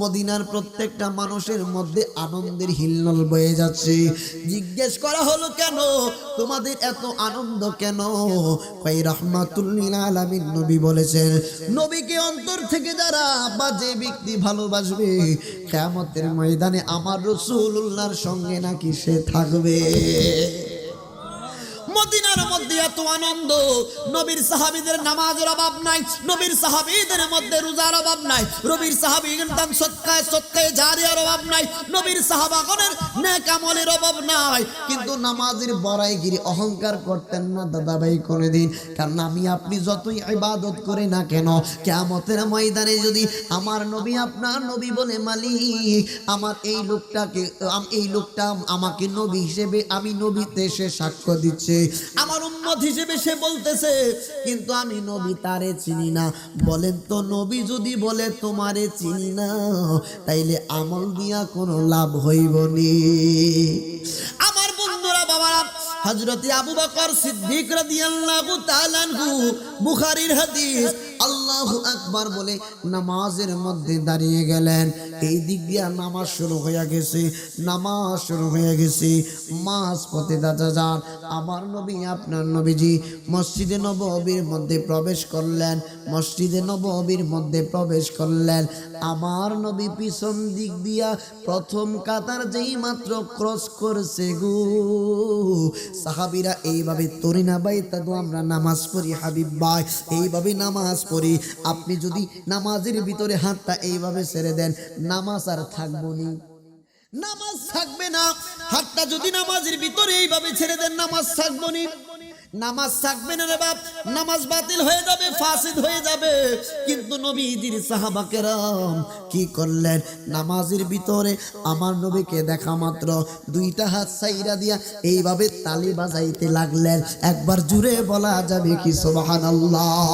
মদিনার প্রত্যেকটা মানুষের মধ্যে আনন্দের হিল্লোল বয়ে যাচ্ছে। জিজ্ঞেস করা হলো, কেন তোমাদের এত আনন্দ কেন? কই রাহমাতুল লিল আলামিন নবী বলেছেন, নবীকে অন্তর থেকে যারা বাজে ব্যক্তি ভালোবাসবে কিয়ামতের ময়দানে আমার রাসূলুল্লাহর সঙ্গে নাকি সে থাকবে। মদিনার মধ্যে এত আনন্দ, নবীর সাহাবীদের নামাজের অভাব নাই, নবীর সাহাবীদের মধ্যে রোজার অভাব নাই, নবীর সাহাবীদের দান সদকায়ে জারিয়ার অভাব নাই, নবীর সাহাবাগণের নেক আমলের অভাব নাই, কিন্তু নামাজের বড়াইগিরি অহংকার করতেন না দাদা ভাই কোনদিন। কারণ আমি আপনি যতই ইবাদত করি না কেন, কিয়ামতের ময়দানে যদি আমার নবী আপনার নবী বলে, মালিক আমার এই লোকটা আমাকে নবী হিসেবে, আমি নবীতে সে সাক্ষ্য দিচ্ছে, আমার উম্মত হিসেবে সে বলতেছে, কিন্তু আমি নবী তারে চিনি না। বলেন তো, নবী যদি বলে তোমারে চিনি না, তাইলে আমল দিয়া কোনো লাভ হইব নি? আমার বন্ধুরা, বাবারা, হযরত আবু বকর সিদ্দিক রাদিয়াল্লাহু তাআলা আনহু, বুখারীর হাদিস, আল্লাহু আকবার বলে নামাজের মধ্যে দাঁড়িয়ে গেলেন। এই দিক দিয়ে নামাজ শুরু হয়ে গেছে, নামাজ শুরু হয়ে গেছে, মাঝ পথে দাদা যান আমার নবী আপনার নবীজি মসজিদে নববীর মধ্যে প্রবেশ করলেন, মসজিদে নববীর মধ্যে প্রবেশ করলেন। আমার নবী পিছন দিক দিয়া প্রথম কাতার যেই মাত্র ক্রস করছে গো, সাহাবীরা এইভাবে তরিনা বাইতা তো আমরা নামাজ পড়ি হাবিব ভাই, এইভাবে নামাজ পড়ি। আপনি যদি নামাজের ভিতরে হাতটা এইভাবে ছেড়ে দেন, নামাজ আর থাকবো না, নামাজ থাকবে না। হাতটা যদি নামাজের ভিতরে এইভাবে ছেড়ে দেন, নামাজ থাকবো না, নামাজ থাকবে না রে বাপ, নামাজ বাতিল হয়ে যাবে, ফাসিদ হয়ে যাবে। কিন্তু নবীজির সাহাবাকেরাম কি করলেন? নামাজের ভিতরে আমার নবীকে দেখা মাত্র দুইটা হাত সাইরা দিয়া এইভাবে তালি বাজাইতে লাগলেন। একবার জুড়ে বলা যাবে কি সুবহানাল্লাহ?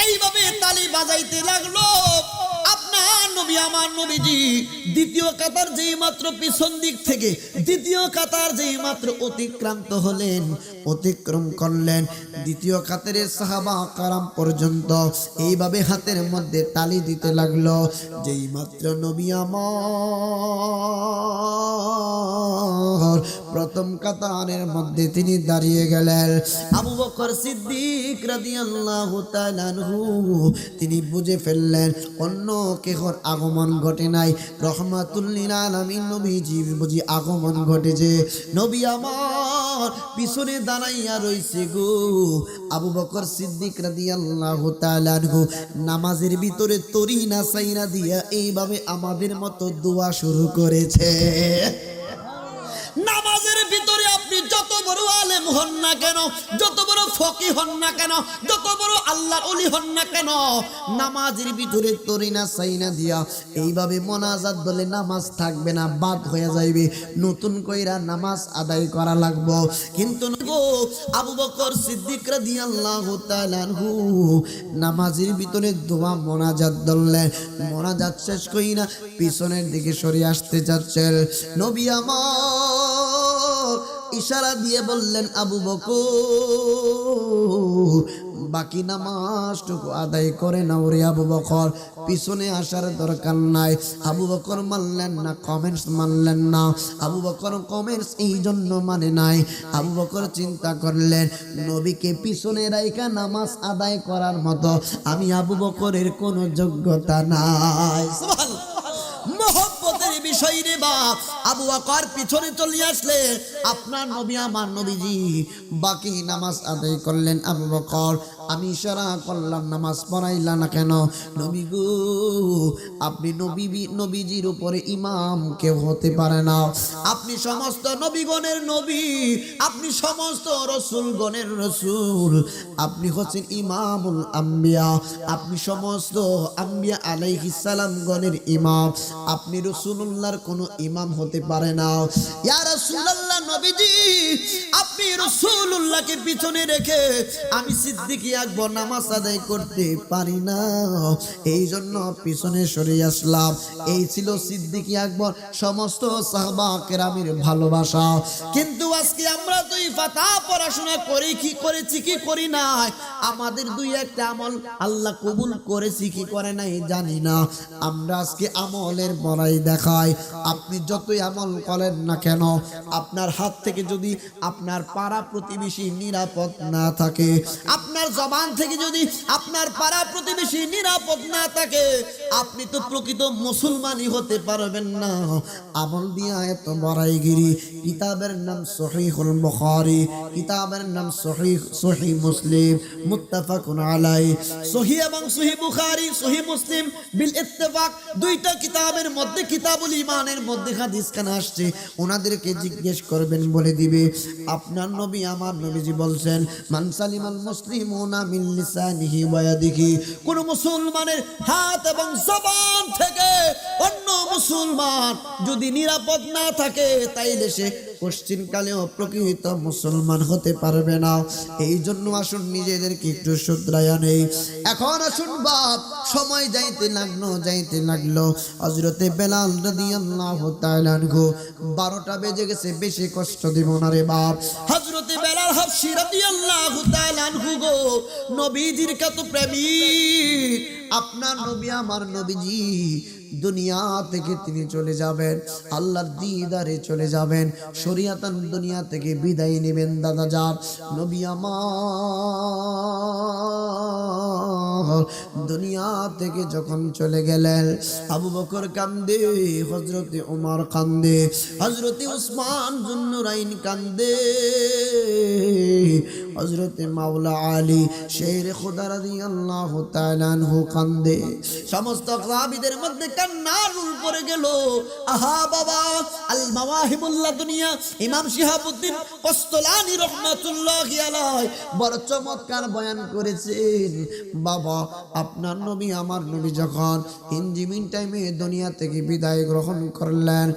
এইভাবে তালি বাজাইতে লাগলো। আপনার নবী আমার নবীজি দ্বিতীয় কাতার যেই মাত্র পিছন দিক থেকে দ্বিতীয় কাতার যেই মাত্র অতিক্রান্ত হলেন, অতিক্রম করলেন, দ্বিতীয় কাতারের সাহাবা কারাম পর্যন্ত এইভাবে হাতের মধ্যে তালি দিতে লাগলো। যেই মাত্র নবী আমার প্রথম কাতারের মধ্যে তিনি দাঁড়িয়ে গেলেন, আবু বকর সিদ্দিক রাদিয়াল্লাহু তাআলা আনহু তিনি বুঝে ফেললেন অন্য কেহর আগমন ঘটে নাই, রহমাতুল লিল আলামিন নবীজির বুঝি আগমন ঘটেছে। নবী আমার পিছনে দাঁড়াইয়া রইছে গো। আবু বকর সিদ্দিক রাদিয়াল্লাহু তাআলা আনহু নামাজের ভিতরে তরি না সাইরা দিয়া এইভাবে আমাদের মতো দোয়া শুরু করেছে। নামাজের ভিতরে আপনি আপনি যত বড় আলেম হন না কেন, যত বড় ফকি হন না কেন, যত বড় আল্লাহর ওলি হন না কেন, নামাজের ভিতরে তরিনা সাইনা দিয়া এইভাবে মোনাজাত বলে নামাজ থাকবে না, বাদ হয়ে যাইবে, নতুন কইরা নামাজ আদায় করা লাগবে। কিন্তু গো আবু বকর সিদ্দিক রাদিয়াল্লাহু তাআলা আনহু নামাজের ভিতরে দোয়া মোনাজাত ধরলেন, মোনাজাত শেষ কইরা পিছনের দিকে সরে আসতে যাচ্ছেন। নবী আমার ইশারা দিয়ে বললেন, আবু বকর বাকি নামাজটুকু আদায় করে নাও রে আবু বকর, পিছনে আসার দরকার নাই। আবু বকর মানলেন না, কমেন্টস মানলেন না। আবু বকর কমেন্টস এই জন্য মানে নাই, আবু বকর চিন্তা করলেন নবীকে পিছনে রাইখা নামাজ আদায় করার মতো আমি আবু বকরের কোনো যোগ্যতা নাই। সুবহানাল্লাহ, মহব্বতের বিষয় রে বাপ। আবু বকর পিছনে চলে আসলে আপনার নবী আমার নবীজি বাকি নামাজ আদায় করলেন। আবু বকর আমি ইশারা করলাম নামাজ পড়াইলা না কেন? নবী গো আপনি নবীজির উপরে ইমাম কেউ হতে পারে না, আপনি সমস্ত নবীগণের নবী, আপনি সমস্ত রসুলগণের রসুল, আপনি হচ্ছেন ইমামুল আম্বিয়া, আপনি সমস্ত আম্বিয়া আলাইহিস সালাম গণের ইমাম, আপনি রাসূলুল্লাহর কোনো ইমাম হতে পারে না। ইয়া রাসূলুল্লাহ নবীজি আপনি রাসূলুল্লাহকে পিছনে রেখে আমি সিদ্দিক আকবর নামাজ আদায় করতে পারি না, এই জন্য পিছনে সরে আসলাম। এই ছিল সিদ্দিক আকবর সমস্ত সাহাবা কেরামের ভালোবাসা। কিন্তু আজকে আমরা দুই ফাতা পড়াশোনা করি কি করেছি কি করি নাই, আমাদের দুই একটা আমল আল্লাহ কবুল করেছি কি করে নাই জানি না। আমরা আজকে আমলের বড়াই দেখাই। আপনি যতই আমল করেন না কেন, আপনার হাত থেকে যদি আপনার পাড়া প্রতিবেশী নিরাপদ না থাকে, আপনার জবান থেকে যদি আপনার পাড়া প্রতিবেশী নিরাপদ না থাকে, আপনি তো প্রকৃত মুসলমানই হতে পারবেন না। আমল দিয়া এত বড়াইগিরি। কিতাবের নাম সহিহুল বুখারী, কিতাবের নাম সহিহ মুসলিম, মুত্তাফাকুন আলাইহি। সহিহ এবং সহিহ বুখারী, সহিহ মুসলিম বিল ইত্তেফাক, দুইটা কিতাবের মধ্যে কিতাবুল ঈমানের মধ্যে হাদিস কেন আসছে ওনাদেরকে জিজ্ঞেস করবেন, বলে দিবে। আপনার নবী আমার নবীজি বলছেন মান সালিমাল মুসলিমুনা মিন লিসানিহি ওয়া ইয়াদিহি, কোন মুসলমানের হাত এবং জবান থেকে অন্য মুসলমান যদি নিরাপদ না থাকে তাইলে সে পশ্চিমকালেও প্রকৃত মুসলমান হতে পারবে না। এই জন্য আসুন নিজেদেরকে একটু শুধরাইয়া নেই। এখন আসুন বাপ, সময় যাইতে লাগলো। হযরতে বেলাল রাদিয়াল্লাহু তাআলা আনহু 12টা বেজে গেছে, বেশি কষ্ট দিব না রে বাপ। হযরতে বেলাল হাবশী রাদিয়াল্লাহু তাআলা আনহু গো নবীজির কত প্রেমিক। আপনার নবী আমার নবীজি দুনিয়া থেকে তিনি চলে যাবেন, আল্লাহর দিদারে চলে যাবেন, শরীয়তান দুনিয়া থেকে বিদায় নেবেন। দাদা যান নবী আমার দুনিয়া থেকে যখন চলে গেলেন, আবু বকর কান্দে, হযরতে ওমর কান্দে, হযরতে উসমান যুন্নুরাইন কান্দে, হযরতে মাওলা আলী শের খুদা রাদিয়াল্লাহু তাআলা আনহু কান্দে। সমস্ত সাহাবীদের মধ্যে কান্নার রুল পড়ে গেল। আহা বাবা, আল মাওয়াহিবুল্লাহ দুনিয়া ইমাম শিহাবুদ্দিন কস্তলানী রাহমাতুল্লাহি আলাইহি বড় চমৎকার বয়ান করেছেন। বাবা আপনার নবী আমার নবী যখন ইনজিমিন টাইমে দুনিয়া থেকে বিদায় গ্রহণ করলেন,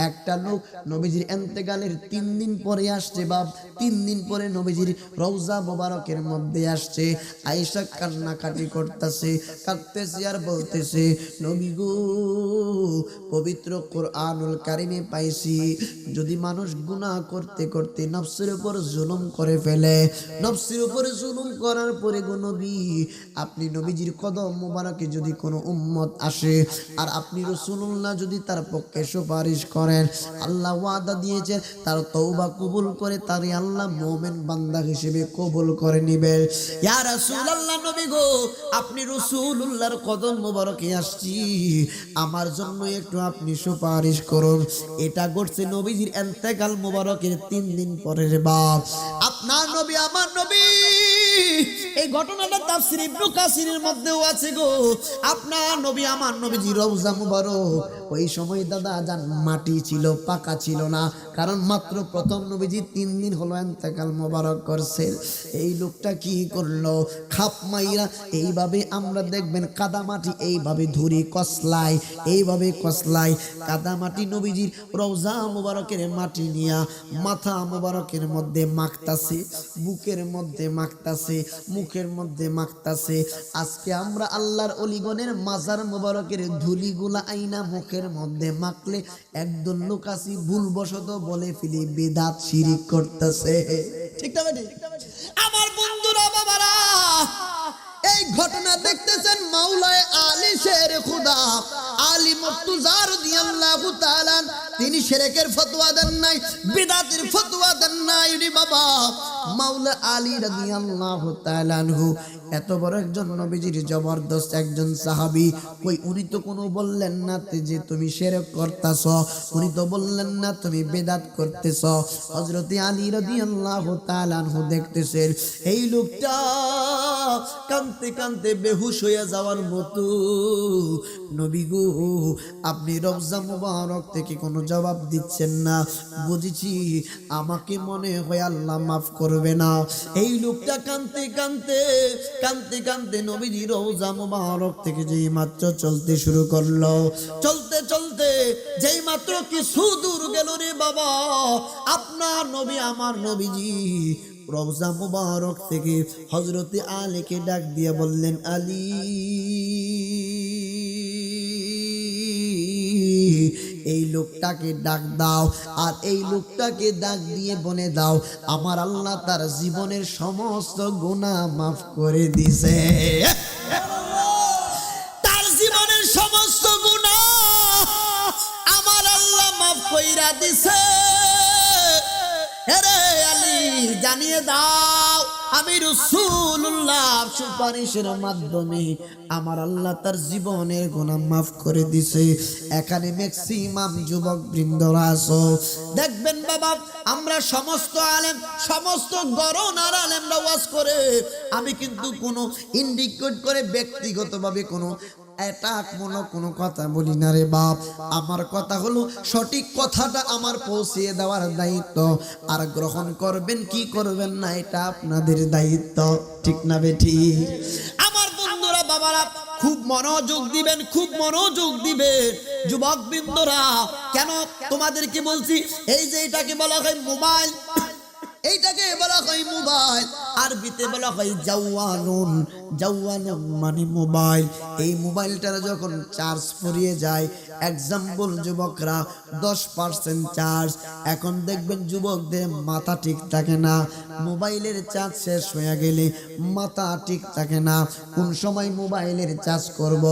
একটা লোক নবীজির ইন্তেকালের 3 দিন পরে আসছে। বাপ 3 দিন পরে নবীজির রওজা মোবারকের মধ্যে আসছে। আয়েশা কান্নাকাটি করতেছে, কাঁদতেছে আর বলতেছে, নবী গো পবিত্র কোরআনুল কারিমে পাইছি যদি মানুষ গুনাহ করতে করতে নফসের উপর জুলুম করে ফেলে, নফসের উপর জুলুম করার পরে গো নবী আপনি নবীজির কদম মোবারকে যদি কোনো উম্মত আসে আর আপনি রাসূলুল্লাহ যদি তার পক্ষে সুপারিশ করেন, আল্লাহ ওয়াদা দিয়েছেন তার তওবা কবুল করে তারে আল্লাহ মুমিন বান্দা হিসেবে কবুল করে নেবেন। ইয়া রাসূলুল্লাহ নবী গো আপনি রাসূলুল্লাহর কদম মোবারকে আসছি, আমার জন্য একটু আপনি সুপারিশ করুন। এটা ঘটছে নবীজির ইন্তেকাল মোবারকের 3 দিন পরের বাপ। আপনার নবী আমার নবী। এই ঘটনাটা তাফসীর ইবনে কাসিরের মধ্যেও আছে গো। আপনার নবী আমার নবীজি রওজা মুবারক, ওই সময় দাদা জান মাটি ছিল, পাকা ছিল না, কারণ মাত্র প্রথম নবীজি 3 দিন হলো ইন্তেকাল মোবারক করছে। এই লোকটা কি করলো, খাপ মাইরা এইভাবে আমরা দেখবেন কাদা মাটি এইভাবে ধরি কসলাই, এইভাবে কসলাই কাদা মাটি নবীজির রওজা মুবারকের মাটি নিয়া মাথা মুবারকের মধ্যে মাখতাছে, বুকের মধ্যে মাখতাছে, মুখের মধ্যে মাখতাছে। আজকে আমরা আল্লাহর ওলিগণের মাজার মুবারকের ধুলিগুলা আইনা মুখের মধ্যে মাখলে একদল লোক আসি ভুলবশত বলে ফেলি বেদাত শিরিক করতেছে। ঠিক না বেটি? আমার বন্ধুরা বাবারা, এই ঘটনা দেখতেছেন মাওলায়ে আলী শের খুদা আলী মুর্তজা রাদিয়াল্লাহু তাআলা, তিনি শিরকের ফতোয়া দেন নাই, বিদআতের ফতোয়া দেন নাই রে বাবা। মাওলা আলী রাদিয়াল্লাহু তাআলা আনহু এত বড় একজন নবীজির জবরদস্ত একজন সাহাবী, কই উনি তো কোনো বললেন না যে তুমি শিরক করতেছ, উনি তো বললেন না তুমি বিদআত করতেছ। হযরত আলী রাদিয়াল্লাহু তাআলা আনহু দেখতেছেন এই লোকটা কাঁদতে কাঁদতে বেহুশ হয়ে যাওয়ার মতো। নবী গো, আপনি রওজা মুবারক থেকে কোনো জবাব দিচ্ছেন না, বুঝেছি আমাকে মনে হয় আল্লাহ মাফ করবে না। এই লোকটা কাঁদতে কাঁদতে কাঁদতে কাঁদতে নবীজি রওজা মুবারক থেকে যেই মাত্র চলতে শুরু করলো, চলতে চলতে যেই মাত্র কিছু দূর গেল রে বাবা, আপনার নবী আমার নবীজি রওজা মুবারক থেকে হযরত আলীকে ডাক দিয়ে বললেন, আলী এই লোকটাকে ডাক দাও, আর এই লোকটাকে ডাক দিয়ে বলে দাও আমার আল্লাহ তার জীবনের সমস্ত গুনাহ মাফ করে দিয়েছে। তার জীবনের সমস্ত গুনাহ আমার আল্লাহ মাফ কইরা দিয়েছে। আরে আলী জানিয়ে দাও আমি রাসূলুল্লাহ সুপারিশের মাধ্যমে আমার আল্লাহ তার জীবনের গুনাহ মাফ করে দিয়েছে। এখানে ম্যাক্সিমাম যুবক বৃন্দরা আছো, দেখবেন বাবা আমরা সমস্ত আলেম, সমস্ত গরনার আলেমরা ওয়াজ করে, আমি কিন্তু কোনো ইন্ডিকেট করে ব্যক্তিগতভাবে কোনো এটাক কোনো কথা বলি না রে বাপ। আমার কথা হলো সঠিক কথাটা আমার পৌঁছিয়ে দেওয়ার দায়িত্ব, আর গ্রহণ করবেন কি করবেন না এটা আপনাদের দায়িত্ব। ঠিক না বেঠি? আমার বন্ধুরা বাবারা খুব মনোযোগ দিবেন, খুব মনোযোগ দিবেন যুবক বৃন্দরা। কেন তোমাদেরকে বলছি, এই যে এটাকে বলা হয় মোবাইল, এইটাকে বলা হয় মোবাইল, আরবিতে বলা হয় জাওয়ানুন। জাওয়ানুন মানে মোবাইল। এই মোবাইলটার যখন চার্জ ফুরিয়ে যায়, এক্সাম্পল যুবকরা 10% চার্জ, এখন দেখবেন যুবকদের মাথা ঠিক থাকে না, মোবাইলের চার্জ শেষ হয়ে গেলে মাথা ঠিক থাকে না, কোন সময় মোবাইলের চার্জ করব,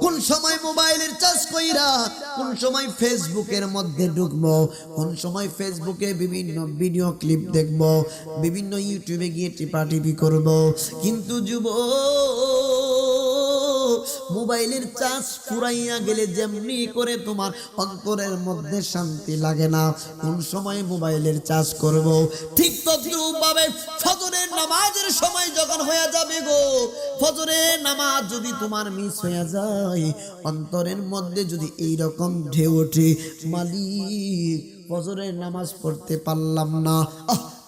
কোন সময় মোবাইলের চার্জ কইরা কোন সময় ফেসবুকের মধ্যে ঢুকবো, কোন সময় ফেসবুকে বিভিন্ন ভিডিও ক্লিপ দেখব, বিভিন্ন ইউটিউবে গিয়ে টিপাটিপি করব। কিন্তু মোবাইলের চার্জ ফুরাইয়া গেলে যেমনি করে তোমার অন্তরের মধ্যে শান্তি লাগে না, কোন সময় মোবাইলের চার্জ করব, ঠিক তদ্রূপভাবে ফজরের নামাজের সময় যখন হয়ে যাবে গো, ফজরের নামাজ যদি তোমার মিস হয়ে যায়, অন্তরের মধ্যে যদি এইরকম ঢেউ ওঠে, মালিক ফজরের নামাজ পড়তে পারলাম না,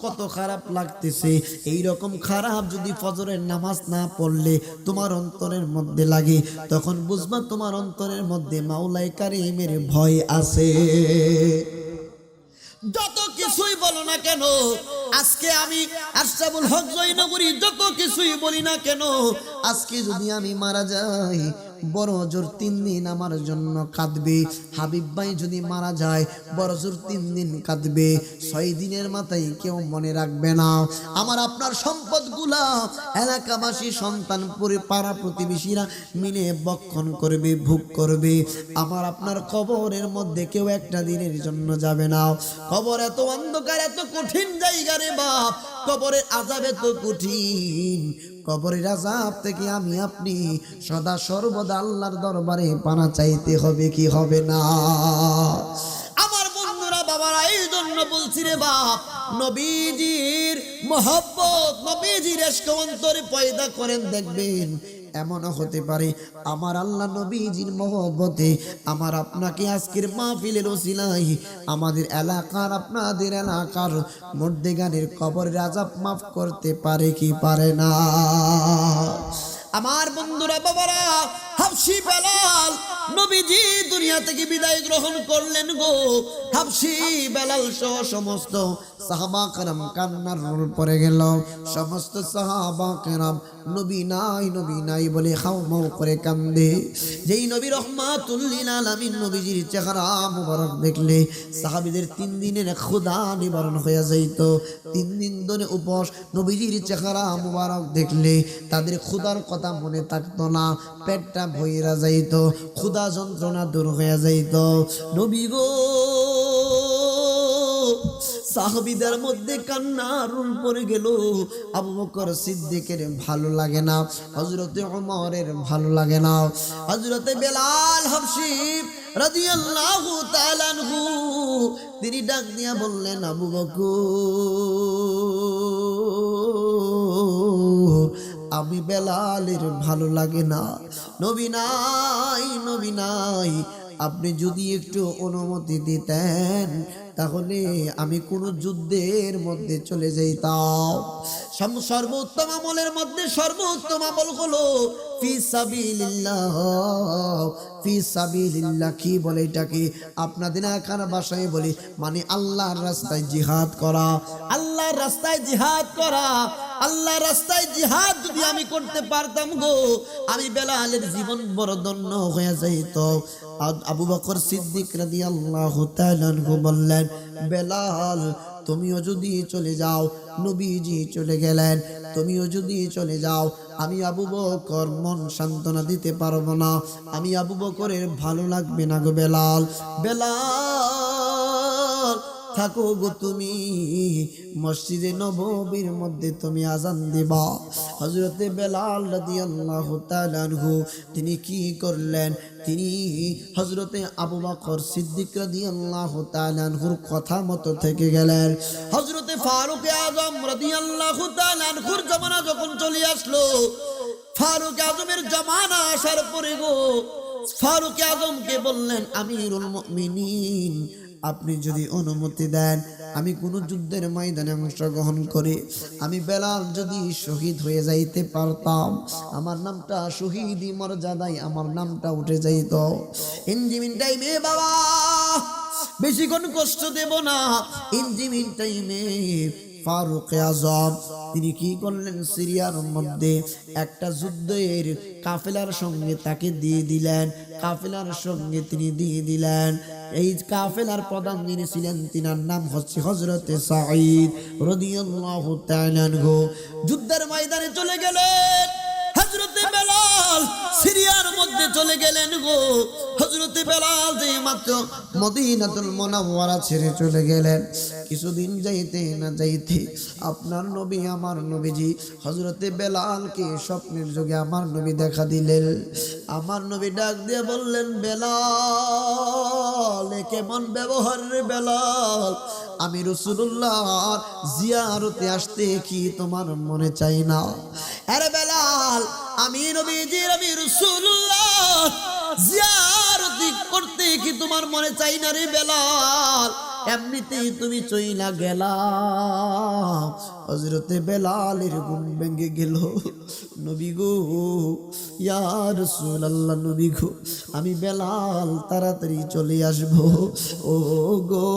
কত খারাপ লাগতেছে, এই রকম খারাপ যদি ফজরের নামাজ না পড়লে তোমার অন্তরের মধ্যে লাগে, তখন বুঝবা তোমার অন্তরের মধ্যে মাওলাই কারিমের ভয় আছে। যত কিছুই বলো না কেন, আজকে আমি আশরাফুল হক জয়নগরী যত কিছুই বলি না কেন, আজকে যদি আমি মারা যাই, বড় জোর 3 দিন আমার জন্য কাঁদবে। হাবিব ভাই যদি মারা যায়, বড় জোর 3 দিন কাঁদবে, 6 দিনের মাথায় কেউ মনে রাখবে না। আমার আপনার সম্পদগুলা এলাকাবাসী, সন্তান, পাড়া প্রতিবেশীরা মিলে বক্ষণ করবে, ভোগ করবে। আমার আপনার কবরের মধ্যে কেউ একটা দিনের জন্য যাবে না। কবর এত অন্ধকার, এত কঠিন জায়গা রে বাপ, কবরের আযাব এত কঠিন, কবরের আযাব থেকে আমি আপনি সদা সর্বদা আল্লাহর দরবারে পানা চাইতে হবে কি হবে না? আমার বন্ধুরা বাবারা, এই জন্য বলছি রে বাপ, নবীজির মহব্বত, নবীজির ইশক অন্তরে পয়দা করেন, দেখবেন এমনও হতে পারে আমার আল্লাহ নবীজির মহব্বতে আমার আপনাকে আজকের মাহফিলের ওসিলায় আমাদের এলাকার, আপনাদের এলাকার মর্দেগানের কবরের আযাব মাফ করতে পারে কি পারে না? আমার বন্ধুরা, বাবারা, হাবশী বেলাল নবীজি দুনিয়া থেকে বিদায় গ্রহণ করলেন গো। হাবশী বেলাল সহ সমস্ত সাহাবা কেরাম কান্নার রোল পড়ে গেল। সমস্ত সাহাবা কেরাম নবী নাই নবী নাই বলে হাউমাউ করে কান্দে। যেই নবী রহমাতুল লিল আলামিন নবীজির চেহারা মুবারক দেখলে সাহাবীদের 3 দিনের ক্ষুধা নিবারণ হয়ে যাইত। 3 দিন ধরে উপোস, নবীজির চেহারা মুবারক দেখলে তাদের ক্ষুধার কথা মনে থাকতো না, পেটটা ভইরা যাইত, ক্ষুধা যন্ত্রণা দূর হয়ে যাইত। নবী গো, সাহাবীদের মধ্যে কান্নার রোল পড়ে গেল। আবু বকর সিদ্দিকের ভালো লাগে না, হযরতে ওমরের ভালো লাগে না, হযরতে বেলাল হাবশী রাদিয়াল্লাহু তাআলা আনহু তিনি ডাক দিয়া বললেন, আবু বকর, আমি বেলালের ভালো লাগে না, নবী নাই নবী নাই, আপনি যদি একটু অনুমতি দিতেন তাহলে আমি কোন যুদ্ধের মধ্যে চলে যাইতাম। সর্বোত্তম আমলের মধ্যে সর্বোত্তম আমল হলো ফি সাবিলিল্লাহ। ফি সাবিলিল্লাহ কি বলে এটাকে? আপনাদের এখানে ভাষায় বলি মানে আল্লাহর রাস্তায় জিহাদ করা। আল্লাহর রাস্তায় জিহাদ করা, আল্লাহর রাস্তায় জিহাদ যদি আমি করতে পারতাম গো, আমি বেলালের জীবন বড় ধন্য হয়ে যাইত। আবু বকর সিদ্দিক রাদিয়াল্লাহু তাআলা আনহু বললেন, বেলাল তুমিও যদি চলে যাও, নবীজি চলে গেলেন, তুমিও যদি চলে যাও, আমি আবু বকর মন সান্ত্বনা দিতে পারবো না, আমি আবু বকরের ভালো লাগবে না গো বেলাল। বেলাল থাকো গো তুমি, মসজিদে নববীর মধ্যে তুমি আজান দিবা। হযরতে বেলাল রাদিয়াল্লাহু তাআলা আনহু তিনি কি করলেন? তিনি হযরতে আবু বকর সিদ্দিক রাদিয়াল্লাহু তাআলা আনহুর কথা মতো থেকে গেলেন। হযরতে ফারুক আযম রাদিয়াল্লাহু তাআলা আনহুর জামানা যখন চলে আসলো, ফারুক আযমের জামানা আসার পরে গো ফারুক আযমকে বললেন, আমিরুল মুমিনিন, আপনি যদি অনুমতি দেন আমি কোন যুদ্ধের ময়দানে অংশগ্রহণ করে আমি বেলাল যদি শহীদ হয়ে যাইতে পারতাম, আমার নামটা শহীদি মর্যাদায় আমার নামটা উঠে যাইত। ইনজিমিন টাইমে বাবা বেশিক্ষণ কষ্ট দেব না। ইনজিমিন টাইমে ফারুক আযম তিনি কি করলেন? সিরিয়ার মধ্যে একটা যুদ্ধের কাফেলার সঙ্গে তাকে দিয়ে দিলেন, কাফেলার সঙ্গে তিনি দিয়ে দিলেন। এই কাফেলার প্রধান যিনি ছিলেন তিনার নাম হচ্ছে হযরতে সাঈদ রাদিয়াল্লাহু তাআলা আনহু। যুদ্ধের ময়দানে চলে গেলেন হযরতে বেলাল, সিরিয়ার মধ্যে চলে গেলেন গো। হযরতে বেলাল যে মাত্র মদিনাতুল মুনাওয়ারা ছেড়ে চলে গেলেন, কিছুদিন যাইতে না যাইতে আপনার নবী আমার নবীজি হযরতে বেলালকে স্বপ্নের যোগে আমার নবী দেখা দিলেন। আমার নবী ডাক দিয়ে বললেন, বেলাল এ কেমন ব্যবহার রে বেলাল? আমি রাসূলুল্লাহর জিয়ারতে আসতে কি তোমার মনে চাই না? আরে বেলাল, আমি নবীজির আমি রাসূলুল্লাহ জিয়ারত করতে কি তোমার মনে চাই না রে বেলাল? এমনিতেই তুমি চইলা গেলা। হযরতে বেলালের ঘুম ভেঙে গেল। নবী গো, ইয়া রাসূলুল্লাহ, নবী গো, আমি বেলাল তাড়াতাড়ি চলে আসব। ও গো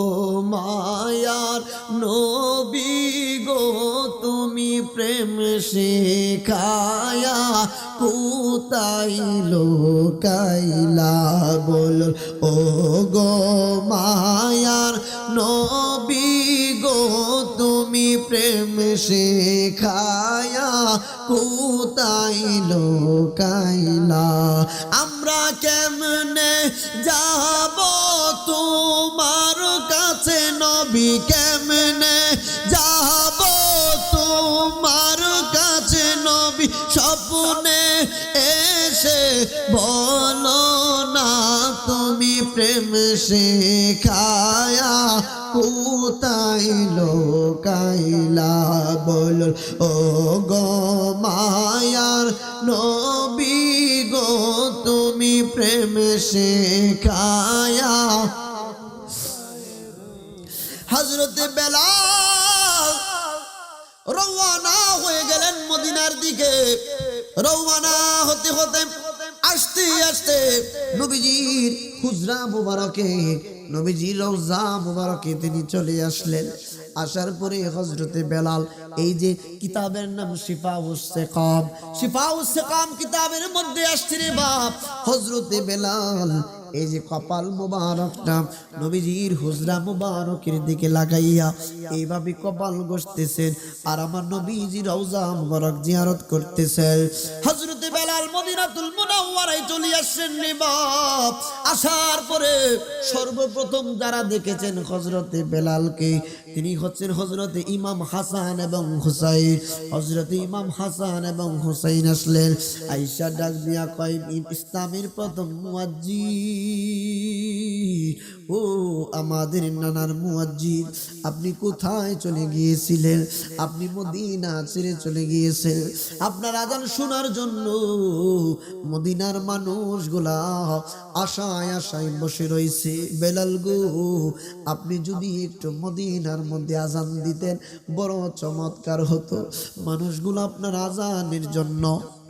মায়ার নবী গো, তুমি প্রেম শেখায়া কোথায় লোকাইলা বল? ও গো মায়ার নবী গো, তুমি প্রেম শেখায়া কোথায় লোকাইলা? আমরা কেমনে যাব তোমার কাছে নবী, কেমনে যাব তোমার কাছে নবী? স্বপ্নে এসে বলো না তুমি প্রেম শেখায়া কোথায় লোকাইলা বলো ও গো মায়ার নবী গো তুমি প্রেম শেখায়া হযরতে বেলাল রওয়ানা হয়ে গেলেন মদিনার দিকে। রওয়ানা হতে হতে আস্তে আস্তে নবীজির হুজরা মুবারকে, নবীজির রওজা মুবারকে তিনি চলে আসলেন। আসার পরে হযরতে বেলাল এই যে কিতাবের নাম শিফাউস সিকাম, শিফাউস সিকাম কিতাবের মধ্যে আসছে রে বাপ, হযরতে বেলাল এই যে কপাল মুবারকটা নবীজির হুজরা মুবারকের দিকে লাগাইয়া এইভাবে কপাল ঘষতেছেন আর আমার নবীজির রওজা মুবারক জিয়ারত করতেছেন। হযরতে বেলাল মদিনাতুল মুনাওয়ারায় চলে আসছেন রে বাপ। আসার পরে সর্বপ্রথম যারা দেখেছেন হযরতে বেলালকে, তিনি হচ্ছেন হযরতে ইমাম হাসান এবং হুসাইন। হযরতে ইমাম হাসান এবং হুসাইন আসলেন, আয়েশা ডাক দিয়া কয় ইসলামের প্রথম মুয়াজ্জিন, ও আমাদের নানার মুয়াজ্জিন, আপনি কোথায় চলে গিয়েছিলেন? আপনি মদিনা ছেড়ে চলে গিয়েছেন আপনার আযান শোনার জন্য। মদিনার মানুষগুলা আশায় আশায় বসে রয়েছে। বেলাল গো, আপনি যদি একটু মদিনার মধ্যে আযান দিতেন বড় চমৎকার হতো। মানুষগুলো আপনার আযানের জন্য